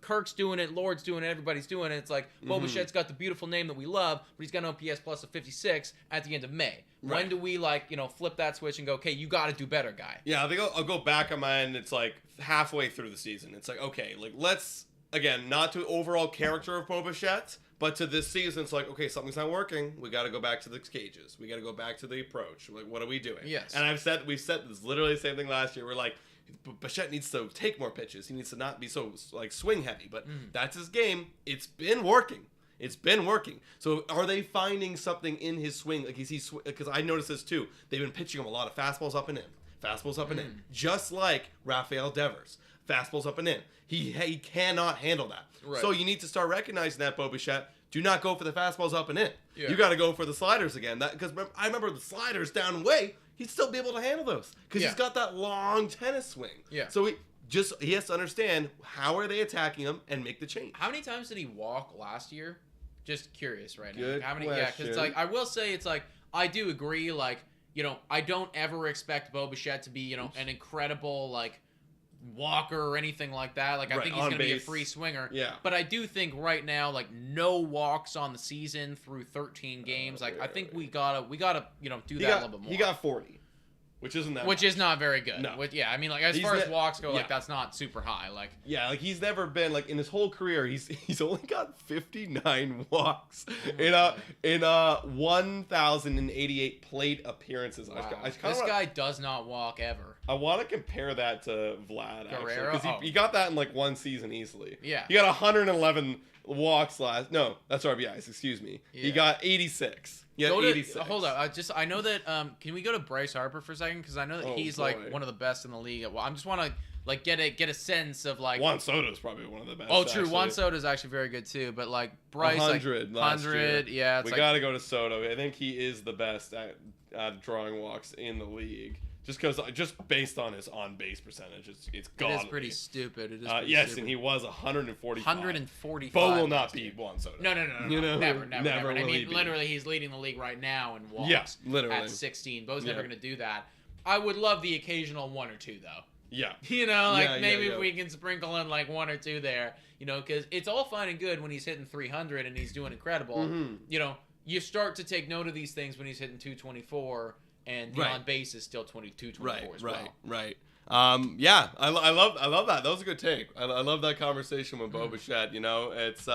Kirk's doing it, Lord's doing it, everybody's doing it. It's like, Bo Bichette's got the beautiful name that we love, but he's got an OPS plus of 56 at the end of May. Right. When do we, like, flip that switch and go, okay, you got to do better, guy? Yeah, I think I'll go back on my end. It's like halfway through the season. It's like, okay, like let's, again, not to overall character of Bo Bichette, but to this season, it's like, okay, something's not working. We got to go back to the cages. We got to go back to the approach. Like, what are we doing? Yes. And we've said this literally the same thing last year. We're like, Bichette needs to take more pitches. He needs to not be so, like, swing heavy. But that's his game. It's been working. It's been working. So are they finding something in his swing? Like, is he, because I noticed this too. They've been pitching him a lot of fastballs up and in. Fastballs up and in. Just like Rafael Devers. Fastballs up and in. He cannot handle that. Right. So you need to start recognizing that, Bo Bichette. Do not go for the fastballs up and in. Yeah. You got to go for the sliders again. Because I remember the sliders down and way, he'd still be able to handle those. Because he's got that long tennis swing. Yeah. So he has to understand how are they attacking him and make the change. How many times did he walk last year? Just curious right now. Good How many? question. Yeah, because like I will say, it's like I do agree. Like I don't ever expect Bo Bichette to be an incredible like walker or anything like that. Like I think he's going to be a free swinger. Yeah. But I do think right now, like no walks on the season through 13 games. Like I think we gotta do that a little bit more. He got 40, which isn't that which much. is not very good. No. I mean, like as He's far as walks go, yeah. like that's not super high. Like like he's never been like in his whole career. He's only got 59 walks in 1,088 plate appearances. wow. This guy does not walk ever. I want to compare that to Vlad, Guerrero? because he got that in like one season easily. Yeah. He got 111 walks last. No, that's RBIs. Excuse me. Yeah. He got 86. Yeah, 86. Hold up. I know that. Can we go to Bryce Harper for a second? Because I know that he's like one of the best in the league. Well, I just want to like get a sense of like. Juan Soto's probably one of the best. Oh, true. Actually. Juan Soto's actually very good too. But like Bryce, 100 like, last 100. year. Yeah, it's we like, got to go to Soto. I think he is the best at drawing walks in the league. Just based on his on base percentage, it's gone. It is pretty stupid. It is. Yes, stupid. and he was 145. 145. Bo will not beat Juan Soto. No. Never. Never I will he mean, be. literally, he's leading the league right now in walks. Yeah, literally. At 16. Bo's never going to do that. I would love the occasional one or two, though. Yeah. Maybe we can sprinkle in like one or two there, because it's all fine and good when he's hitting 300 and he's doing incredible. Mm-hmm. You start to take note of these things when he's hitting 224 and the on base is still 22, 24 as well. Right. Yeah, I love that. That was a good take. I love that conversation with Bo Bichette. It's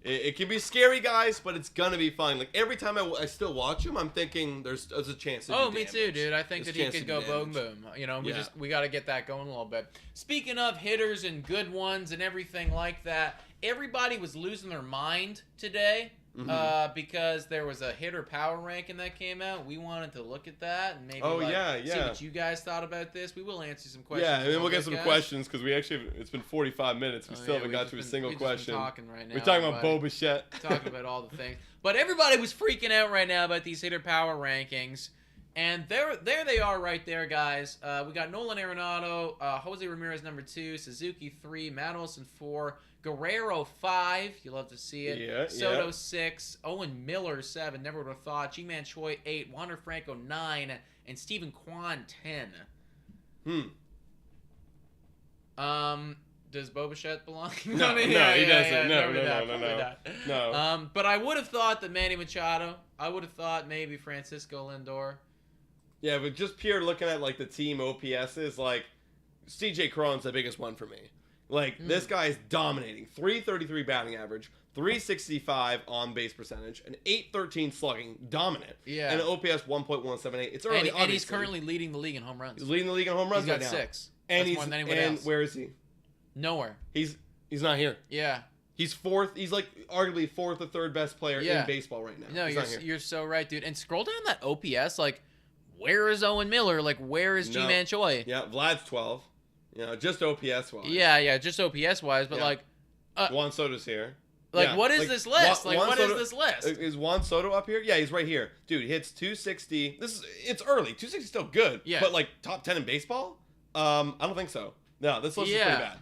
it can be scary, guys, but it's gonna be fun. Like every time I still watch him, I'm thinking there's a chance. To Me too, dude. I think that he could go boom boom. We got to get that going a little bit. Speaking of hitters and good ones and everything like that, everybody was losing their mind today. Because there was a hitter power ranking that came out. We wanted to look at that and maybe see what you guys thought about this. We will answer some questions. Yeah, and then we'll get some questions because it's been 45 minutes. We still haven't got to a single question. Talking right now, we're talking about Bo Bichette. Talking about all the things. But everybody was freaking out right now about these hitter power rankings. And there they are right there, guys. We got Nolan Arenado, Jose Ramirez number 2, Suzuki 3, Matt Olson 4, Guerrero 5. You love to see it. Yeah, Soto 6, Owen Miller 7. Never would have thought. G-Man Choi 8, Wander Franco 9, and Stephen Kwan 10. Does Bo Bichette belong? No, he doesn't. No. But I would have thought that Manny Machado. I would have thought maybe Francisco Lindor. Yeah, but just pure looking at like the team OPSs, like CJ Cron's the biggest one for me. Like this guy is dominating. 333 batting average, .365 on base percentage, an .813 slugging, dominant, Yeah. and an OPS 1.178. It's early, and he's currently leading the league in home runs. He's leading the league in home runs He's got right now. 6. And That's more than anyone else. where is he? Nowhere. He's not here. Yeah. He's fourth. He's like arguably fourth or third best player in baseball right now. No, He's you're so right, dude. And scroll down that OPS, like, where is Owen Miller? Like, where is G-Man Choi? Yeah, Vlad's 12. You know, just OPS wise. Yeah, just OPS wise, but like, Juan Soto's here. Like, what is this list? What is this list? Is Juan Soto up here? Yeah, he's right here. Dude, he hits 260. It's early. 260 is still good. Yeah. But like top 10 in baseball? I don't think so. No, this list is pretty bad.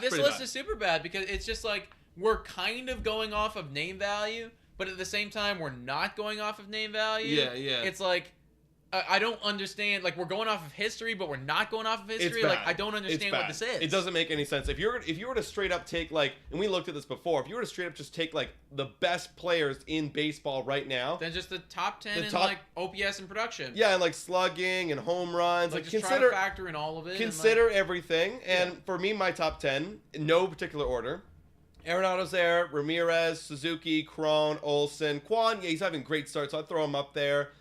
This list is super bad because it's just like we're kind of going off of name value, but at the same time we're not going off of name value. Yeah. It's like I don't understand. Like, we're going off of history, but we're not going off of history. Like, I don't understand what this is. It doesn't make any sense. If you were to straight up take, like, and we looked at this before, if you were to straight up just take, like, the best players in baseball right now, then just the top 10 in like OPS and production. Yeah, and like slugging and home runs. Like, just try to factor in all of it. Consider everything. And for me, my top 10, in no particular order. Arenado's there, Ramirez, Suzuki, Cron, Olsen, Kwan. Yeah, he's having great starts, so I'd throw him up there.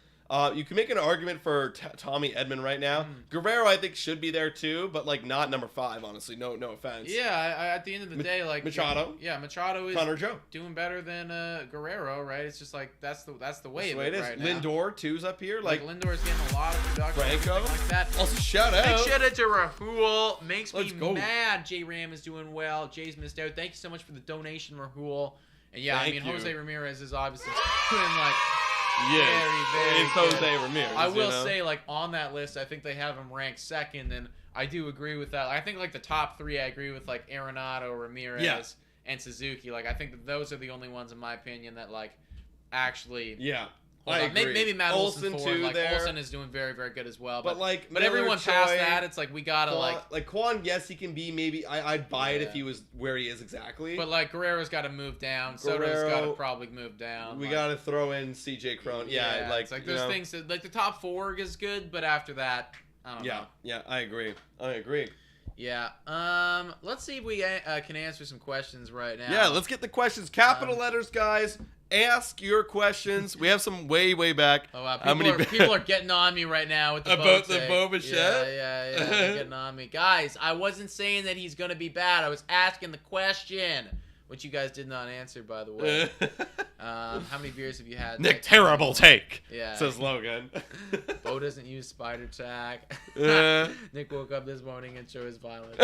You can make an argument for Tommy Edman right now. Guerrero, I think, should be there too, but like not number 5, honestly. No offense. Yeah, at the end of the day, like Machado. Yeah, Machado is Connor Joe doing better than Guerrero, right? It's just like that's the way it is right now. Lindor two's up here. Like Lindor's getting a lot of production. Franco, like that. Also shout out. Big shout out to Rahul. Makes Let's me go. mad. J Ram is doing well. Jay's missed out. Thank you so much for the donation, Rahul. And yeah, Thank you. Jose Ramirez is obviously doing like. Yeah, very it's good. Jose Ramirez. I will say, like, on that list, I think they have him ranked second, and I do agree with that. I think, like, the top 3, I agree with, like, Arenado, Ramirez, and Suzuki. Like, I think that those are the only ones, in my opinion, that, like, actually... Yeah. I agree. Maybe Matt Olson too. Like, there. Olson is doing very, very good as well. But everyone Choi, past that, it's like we gotta like Kwan. Yes, he can be. Maybe I'd buy it if he was where he is exactly. But like Guerrero's got to move down. Soto's got to probably move down. We got to throw in CJ Cron. Yeah, it's like there's things that, like the top 4 is good, but after that, I don't know. Yeah, I agree. Yeah. Let's see if we can answer some questions right now. Yeah, let's get the questions. Capital letters, guys. Ask your questions. We have some way back. Oh wow, people are getting on me right now with the about the Bichette. Yeah, they're getting on me, guys. I wasn't saying that he's gonna be bad. I was asking the question, which you guys did not answer, by the way. How many beers have you had? Nick, terrible take. Yeah, says Logan. Bo doesn't use spider tack. Nick woke up this morning and showed his violence.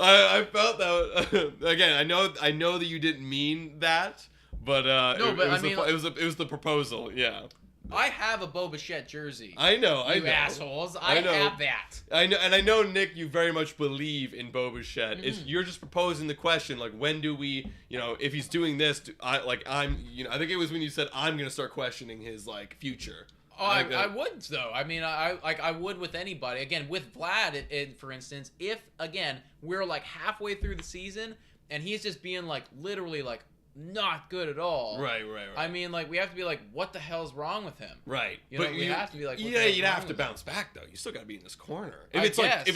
I felt that. Again, I know that you didn't mean that, but it was the proposal. Yeah. I have a Bo Bichette jersey. I know. You assholes. I know. Have that. I know, and I know, Nick, you very much believe in Bo Bichette. You're just proposing the question, like, when do we, if he's doing this, I think it was when you said I'm gonna start questioning his like future. Oh, I would though. I mean, I would with anybody. Again, with Vlad, for instance, if again we're like halfway through the season and he's just being like literally like not good at all. Right. I mean, like we have to be like, what the hell's wrong with him? Right. But we have to be like, you'd have to bounce back though. You still got to be in this corner. If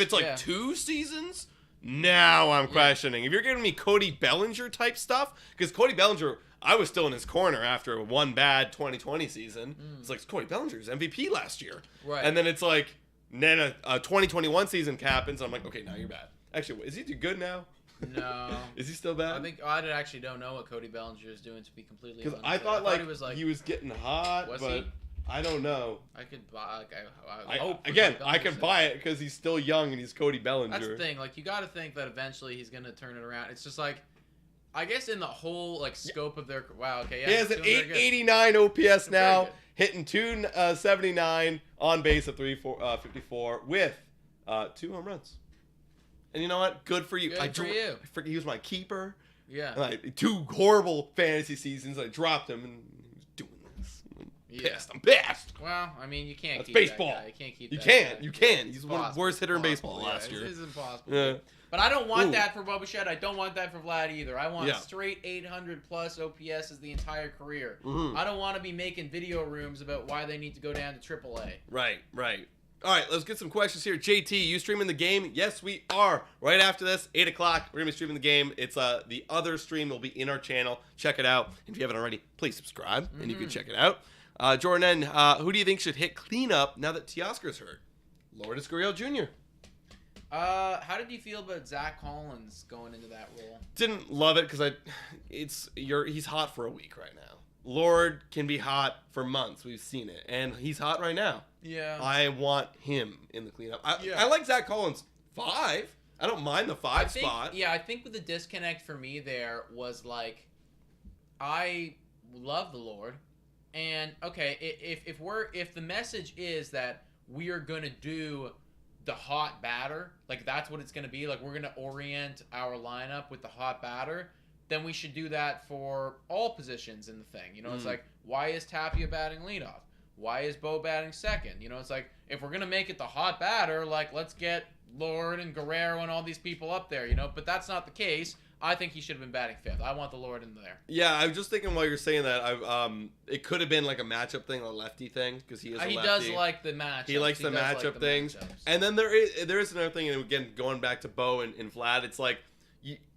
it's like 2 seasons, now I'm questioning. If you're giving me Cody Bellinger type stuff, because Cody Bellinger, I was still in his corner after one bad 2020 season. It's like Cody Bellinger's MVP last year. Right. And then it's like, then a 2021 season happens, and I'm like, okay, now you're bad. Actually, is he too good now? No. Is he still bad? I think I actually don't know what Cody Bellinger is doing, to be completely honest. Because I thought he was getting hot, but I don't know. I could buy. I can buy it because he's still young and he's Cody Bellinger. That's the thing. Like you got to think that eventually he's gonna turn it around. It's just like, I guess in the whole like scope of their he has an 889 OPS now, hitting 279 on base of 354 with 2 home runs. And you know what? Good for you. Good for you. I forget he was my keeper. Yeah. Like 2 horrible fantasy seasons. I dropped him and he was doing this. I'm pissed. Well, I mean, you can't That's keep baseball. that guy. You can't keep You that can't. guy. You can't. He's Impossible. one of the worst hitter in baseball Yeah, last year. This is impossible. Yeah. But I don't want that for Bichette. I don't want that for Vlad either. I want straight 800 plus OPS as the entire career. I don't want to be making video rooms about why they need to go down to AAA. Right. All right, let's get some questions here. JT, you streaming the game? Yes, we are. Right after this, 8 o'clock, we're going to be streaming the game. It's the other stream will be in our channel. Check it out. If you haven't already, please subscribe, and you can check it out. Jordan, who do you think should hit cleanup now that Teoscar's hurt? Lourdes Gurriel Jr. How did you feel about Zach Collins going into that role? Didn't love it because he's hot for a week right now. Lord can be hot for months. We've seen it, and he's hot right now. Yeah. I want him in the cleanup. I like Zach Collins 5. I don't mind the 5 spot. Yeah, I think with the disconnect for me there was like, I love the Lord, and okay, if the message is that we are gonna do the hot batter, like that's what it's gonna be, like we're gonna orient our lineup with the hot batter, then we should do that for all positions in the thing. You know, it's like, why is Tapia batting leadoff? Why is Bo batting second? You know, it's like, if we're going to make it the hot batter, like, let's get Lord and Guerrero and all these people up there, you know? But that's not the case. I think he should have been batting 5th. I want the Lord in there. Yeah, I was just thinking while you're saying that, it could have been like a matchup thing, a lefty thing, because he is a lefty. He does like the matchups. He likes the matchup things. And then there is another thing, and again, going back to Bo and Vlad, it's like,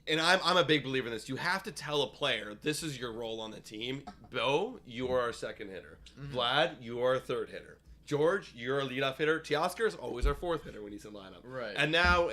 and I'm a big believer in this. You have to tell a player, this is your role on the team. Bo, you are our second hitter. Vlad, you are a third hitter. George, you're a leadoff hitter. Teoscar is always our 4th hitter when he's in lineup. Right. And now,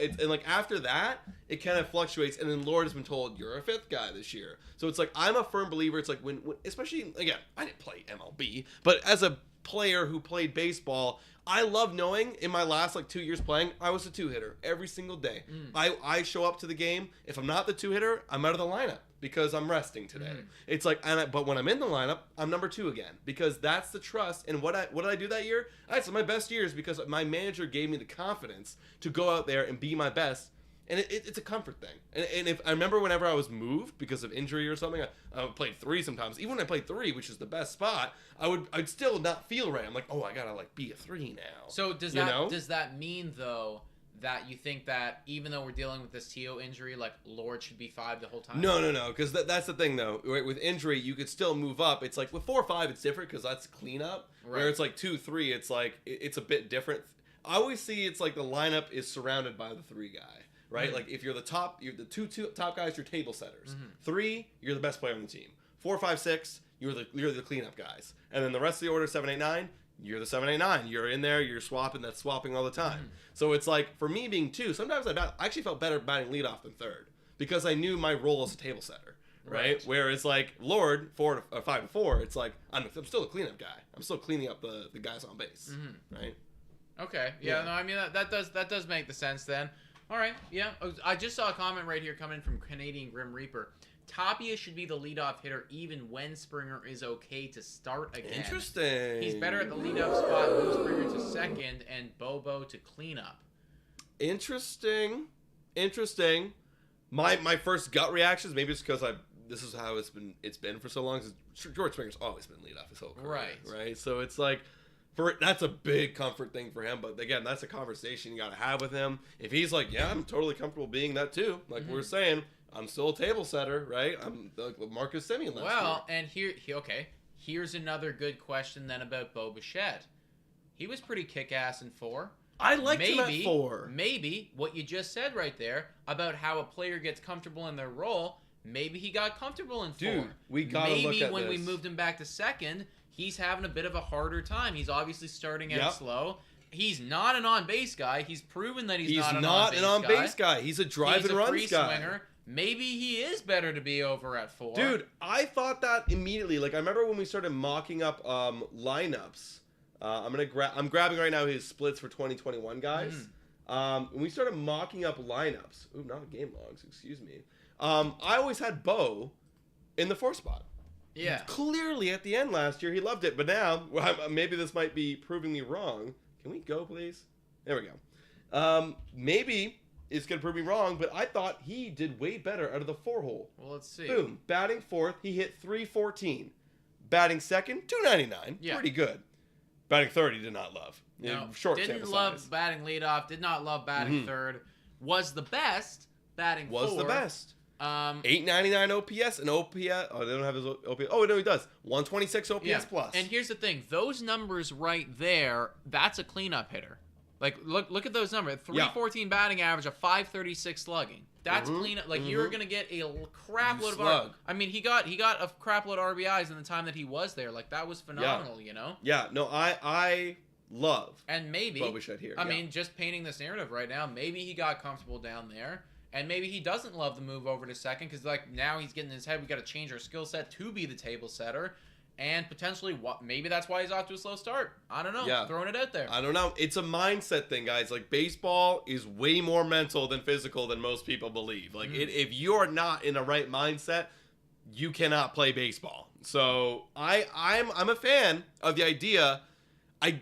after that, it kind of fluctuates. And then Lord has been told, you're a 5th guy this year. So it's like, I'm a firm believer. It's like, when especially, again, I didn't play MLB, but as a player who played baseball, I love knowing in my last 2 years playing, I was a 2-hitter every single day. I show up to the game. If I'm not the 2-hitter, I'm out of the lineup because I'm resting today. It's like, but when I'm in the lineup, I'm number 2 again because that's the trust. And what did I do that year? I had some of my best years because my manager gave me the confidence to go out there and be my best. And it's a comfort thing. And if I remember whenever I was moved because of injury or something, I played 3 sometimes. Even when I played 3, which is the best spot, I'd still not feel right. I'm like, oh, I gotta be a 3 now. So does that mean though that you think that even though we're dealing with this Tio injury, like Lord should be 5 the whole time? No, because that's the thing though. Right, with injury, you could still move up. It's like with 4 or 5, it's different because that's cleanup. Right. Where it's like 2, 3, it's like it's a bit different. I always see it's like the lineup is surrounded by the 3 guy. Right? Like, if you're the top, you're the two top guys, you're table setters. 3, you're the best player on the team. 4, 5, 6, you're the cleanup guys. And then the rest of the order, 7, 8, 9, you're the 7, 8, 9. You're in there, you're swapping all the time. So it's like, for me being 2, sometimes I actually felt better batting leadoff than 3rd because I knew my role as a table setter. Right? Whereas, like, Lord, 5 and 4, it's like, I'm still a cleanup guy. I'm still cleaning up the guys on base. Right? Okay. Yeah, no, I mean, that does make the sense then. All right, yeah. I just saw a comment right here coming from Canadian Grim Reaper. Tapia should be the leadoff hitter even when Springer is okay to start again. Interesting. He's better at the leadoff spot, move Springer to second, and Bobo to cleanup. Interesting. My first gut reaction is maybe it's because this is how it's been for so long. George Springer's always been leadoff his whole career. Right. So it's like, that's a big comfort thing for him, but again, that's a conversation you got to have with him. If he's like, yeah, I'm totally comfortable being that too, like we're saying, I'm still a table setter, right? I'm like Marcus Semien last year. And here's another good question then about Bo Bichette. He was pretty kick-ass in 4. I liked him at 4. Maybe what you just said right there about how a player gets comfortable in their role, maybe he got comfortable in 4. Dude, we got to look at this. Maybe when we moved him back to second, he's having a bit of a harder time. He's obviously starting out slow. He's not an on-base guy. He's proven that he's not an on-base guy. He's a drive and runs guy. Swinger. Maybe he is better to be over at 4. Dude, I thought that immediately. Like, I remember when we started mocking up lineups. I'm grabbing right now his splits for 2021 guys. When we started mocking up lineups. Ooh, not game logs. Excuse me. I always had Bo in the 4 spot. Yeah. Clearly at the end last year he loved it, but now maybe this might be proving me wrong. Can we go, please? There we go. Maybe it's gonna prove me wrong, but I thought he did way better out of the 4 hole. Well, let's see. Boom. Batting 4th, he hit 314. Batting 2nd, 299. Yeah. Pretty good. Batting 3rd, he did not love. No, short didn't love size. Batting leadoff. Did not love batting 3rd. Was the best batting 4th. Was the best. 899 OPS and OPS. Oh, they don't have his OPS. Oh, no, he does. 126 OPS plus. And here's the thing: those numbers right there, that's a cleanup hitter. Like, look at those numbers. 314 batting average, a 536 slugging. That's clean. Like, you're going to get a crap load of... I mean, he got a crap load of RBIs in the time that he was there. Like, that was phenomenal, you know? Yeah, no, I love and maybe Bo Bichette here. I mean, just painting this narrative right now, maybe he got comfortable down there. And maybe he doesn't love the move over to second because, like, now he's getting in his head, we got to change our skill set to be the table setter. And potentially, maybe that's why he's off to a slow start. I don't know. Yeah. Throwing it out there. I don't know. It's a mindset thing, guys. Like, baseball is way more mental than physical than most people believe. Like, if you're not in the right mindset, you cannot play baseball. So I'm a fan of the idea. I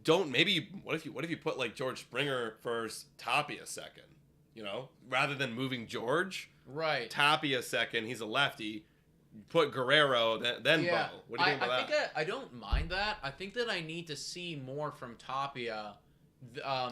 don't. Maybe what if you put like George Springer first, Tapia second? You know, rather than moving George. Right. Tapia second. He's a lefty. Put Guerrero, then Bo. What do you think about that? I don't mind that. I think that I need to see more from Tapia,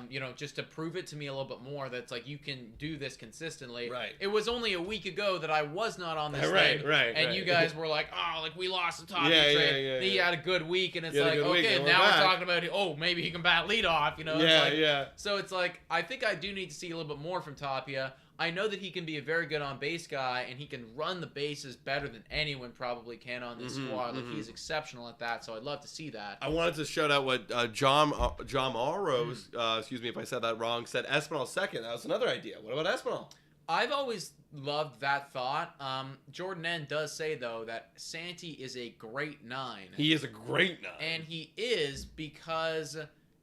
you know, just to prove it to me a little bit more. That's like, you can do this consistently. Right. It was only a week ago that I was not on this right, thing. Right. And you guys were like, oh, like, we lost the Tapia trade. Yeah. He had a good week. And it's like, okay, now we're talking about, oh, maybe he can bat leadoff, you know? Yeah. So it's like, I think I do need to see a little bit more from Tapia. I know that he can be a very good on-base guy, and he can run the bases better than anyone probably can on this squad. Like, he's exceptional at that, so I'd love to see that. I wanted to shout out what John Allrose, excuse me if I said that wrong, said Espinal second. That was another idea. What about Espinal? I've always loved that thought. Jordan N. does say, though, that Santi is a great 9. He is a great 9. And he is because...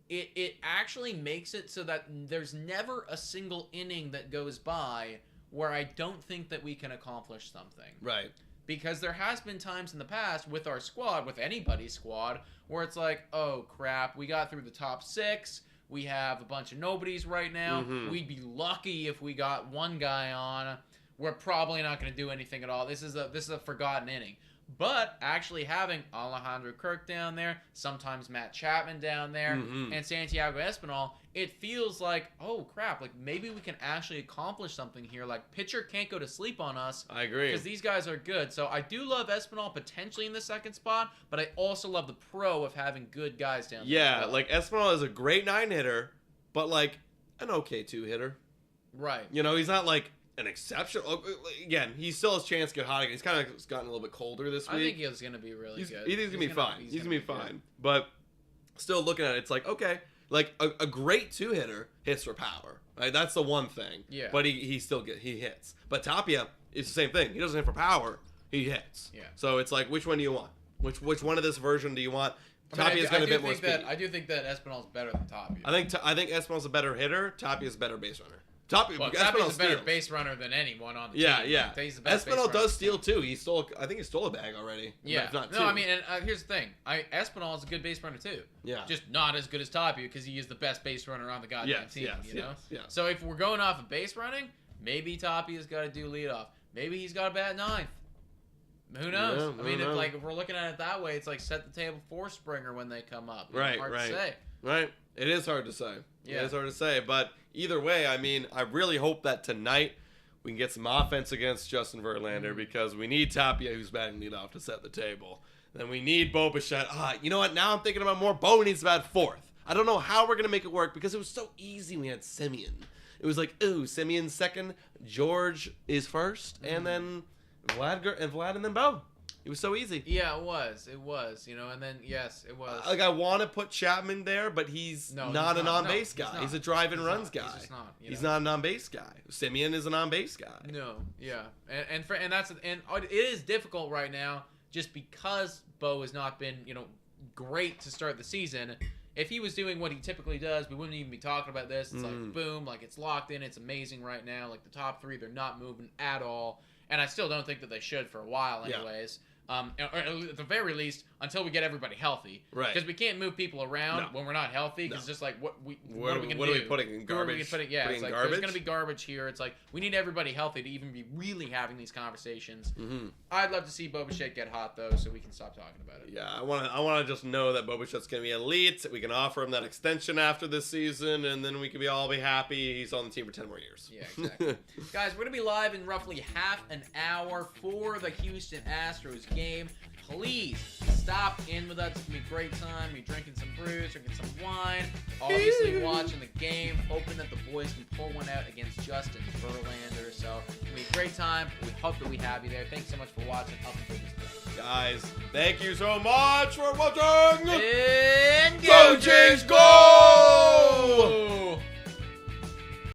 It actually makes it so that there's never a single inning that goes by where I don't think that we can accomplish something. Right. Because there has been times in the past with our squad, with anybody's squad, where it's like, oh, crap, we got through the top 6. We have a bunch of nobodies right now. We'd be lucky if we got one guy on. We're probably not going to do anything at all. This is a forgotten inning. But actually having Alejandro Kirk down there, sometimes Matt Chapman down there, and Santiago Espinal, it feels like, oh crap, like maybe we can actually accomplish something here. Like, pitcher can't go to sleep on us. I agree. Because these guys are good. So I do love Espinal potentially in the second spot, but I also love the pro of having good guys down there. Yeah, like Espinal is a great 9 hitter, but like an okay 2 hitter. Right. You know, he's not like an exceptional. Again, he still has a chance to get hot again. He's kind of gotten a little bit colder this week. I think he's going to be really good. He's going to be fine. He's going to be fine. Good. But still looking at it, it's like, okay, like a great 2 hitter hits for power. Right? That's the one thing. Yeah. But he still he hits. But Tapia is the same thing. He doesn't hit for power. He hits. Yeah. So it's like, which one do you want? Which one of this version do you want? Tapia's got a bit more speed. I do think that Espinal's better than Tapia. I think Espinal's a better hitter. Tapia's a better base runner. Tapia's a better base runner than anyone on the team. Yeah. He's the best Espinal does steal too. I think he stole a bag already. Yeah. If not no, two. I mean, and here's the thing. Espinal is a good base runner too. Yeah. Just not as good as Tapia because he is the best base runner on the goddamn team. You know. Yeah. So if we're going off of base running, maybe Tapia's got to do leadoff. Maybe he's got to bat 9th. Who knows? Yeah, I mean, if we're looking at it that way, it's like set the table for Springer when they come up. Right. Hard to say. Right. It is hard to say. Yeah. It is hard to say. But either way, I mean, I really hope that tonight we can get some offense against Justin Verlander because we need Tapia, who's batting leadoff, to set the table. Then we need Bo Bichette. You know what? Now I'm thinking about more. Bo needs to bat 4th. I don't know how we're going to make it work because it was so easy when we had Semien. It was like, ooh, Semion's second, George is first, and then Vlad and then Bo. It was so easy. Yeah, it was. It was, you know, and then, yes, it was. Like, I want to put Chapman there, but he's not an on-base guy. He's a drive-and-runs guy. He's just not. He's not an on-base guy. Semien is an on-base guy. No, yeah. And it is difficult right now just because Bo has not been, you know, great to start the season. If he was doing what he typically does, we wouldn't even be talking about this. It's like, boom, like, it's locked in. It's amazing right now. Like, the top 3, they're not moving at all. And I still don't think that they should for a while anyways. Yeah. Or at the very least, until we get everybody healthy. Right. Because we can't move people around when we're not healthy. Because just like, what are we going to do? What are we putting in garbage? It's like, garbage? there's going to be garbage here. It's like, we need everybody healthy to even be really having these conversations. I'd love to see Bo Bichette get hot, though, so we can stop talking about it. Yeah, I want to just know that Bo Bichette's going to be elite. We can offer him that extension after this season, and then we can all be happy he's on the team for 10 more years. Yeah, exactly. Guys, we're going to be live in roughly half an hour for the Houston Astros game. Please Stop in with us. It's going to be a great time. You're drinking some brews, drinking some wine, obviously watching the game, hoping that the boys can pull one out against Justin Verlander. So it's going to be a great time. We hope that we have you there. Thanks so much for watching. Up until this day. Guys, thank you so much for watching. And Go Jays, go!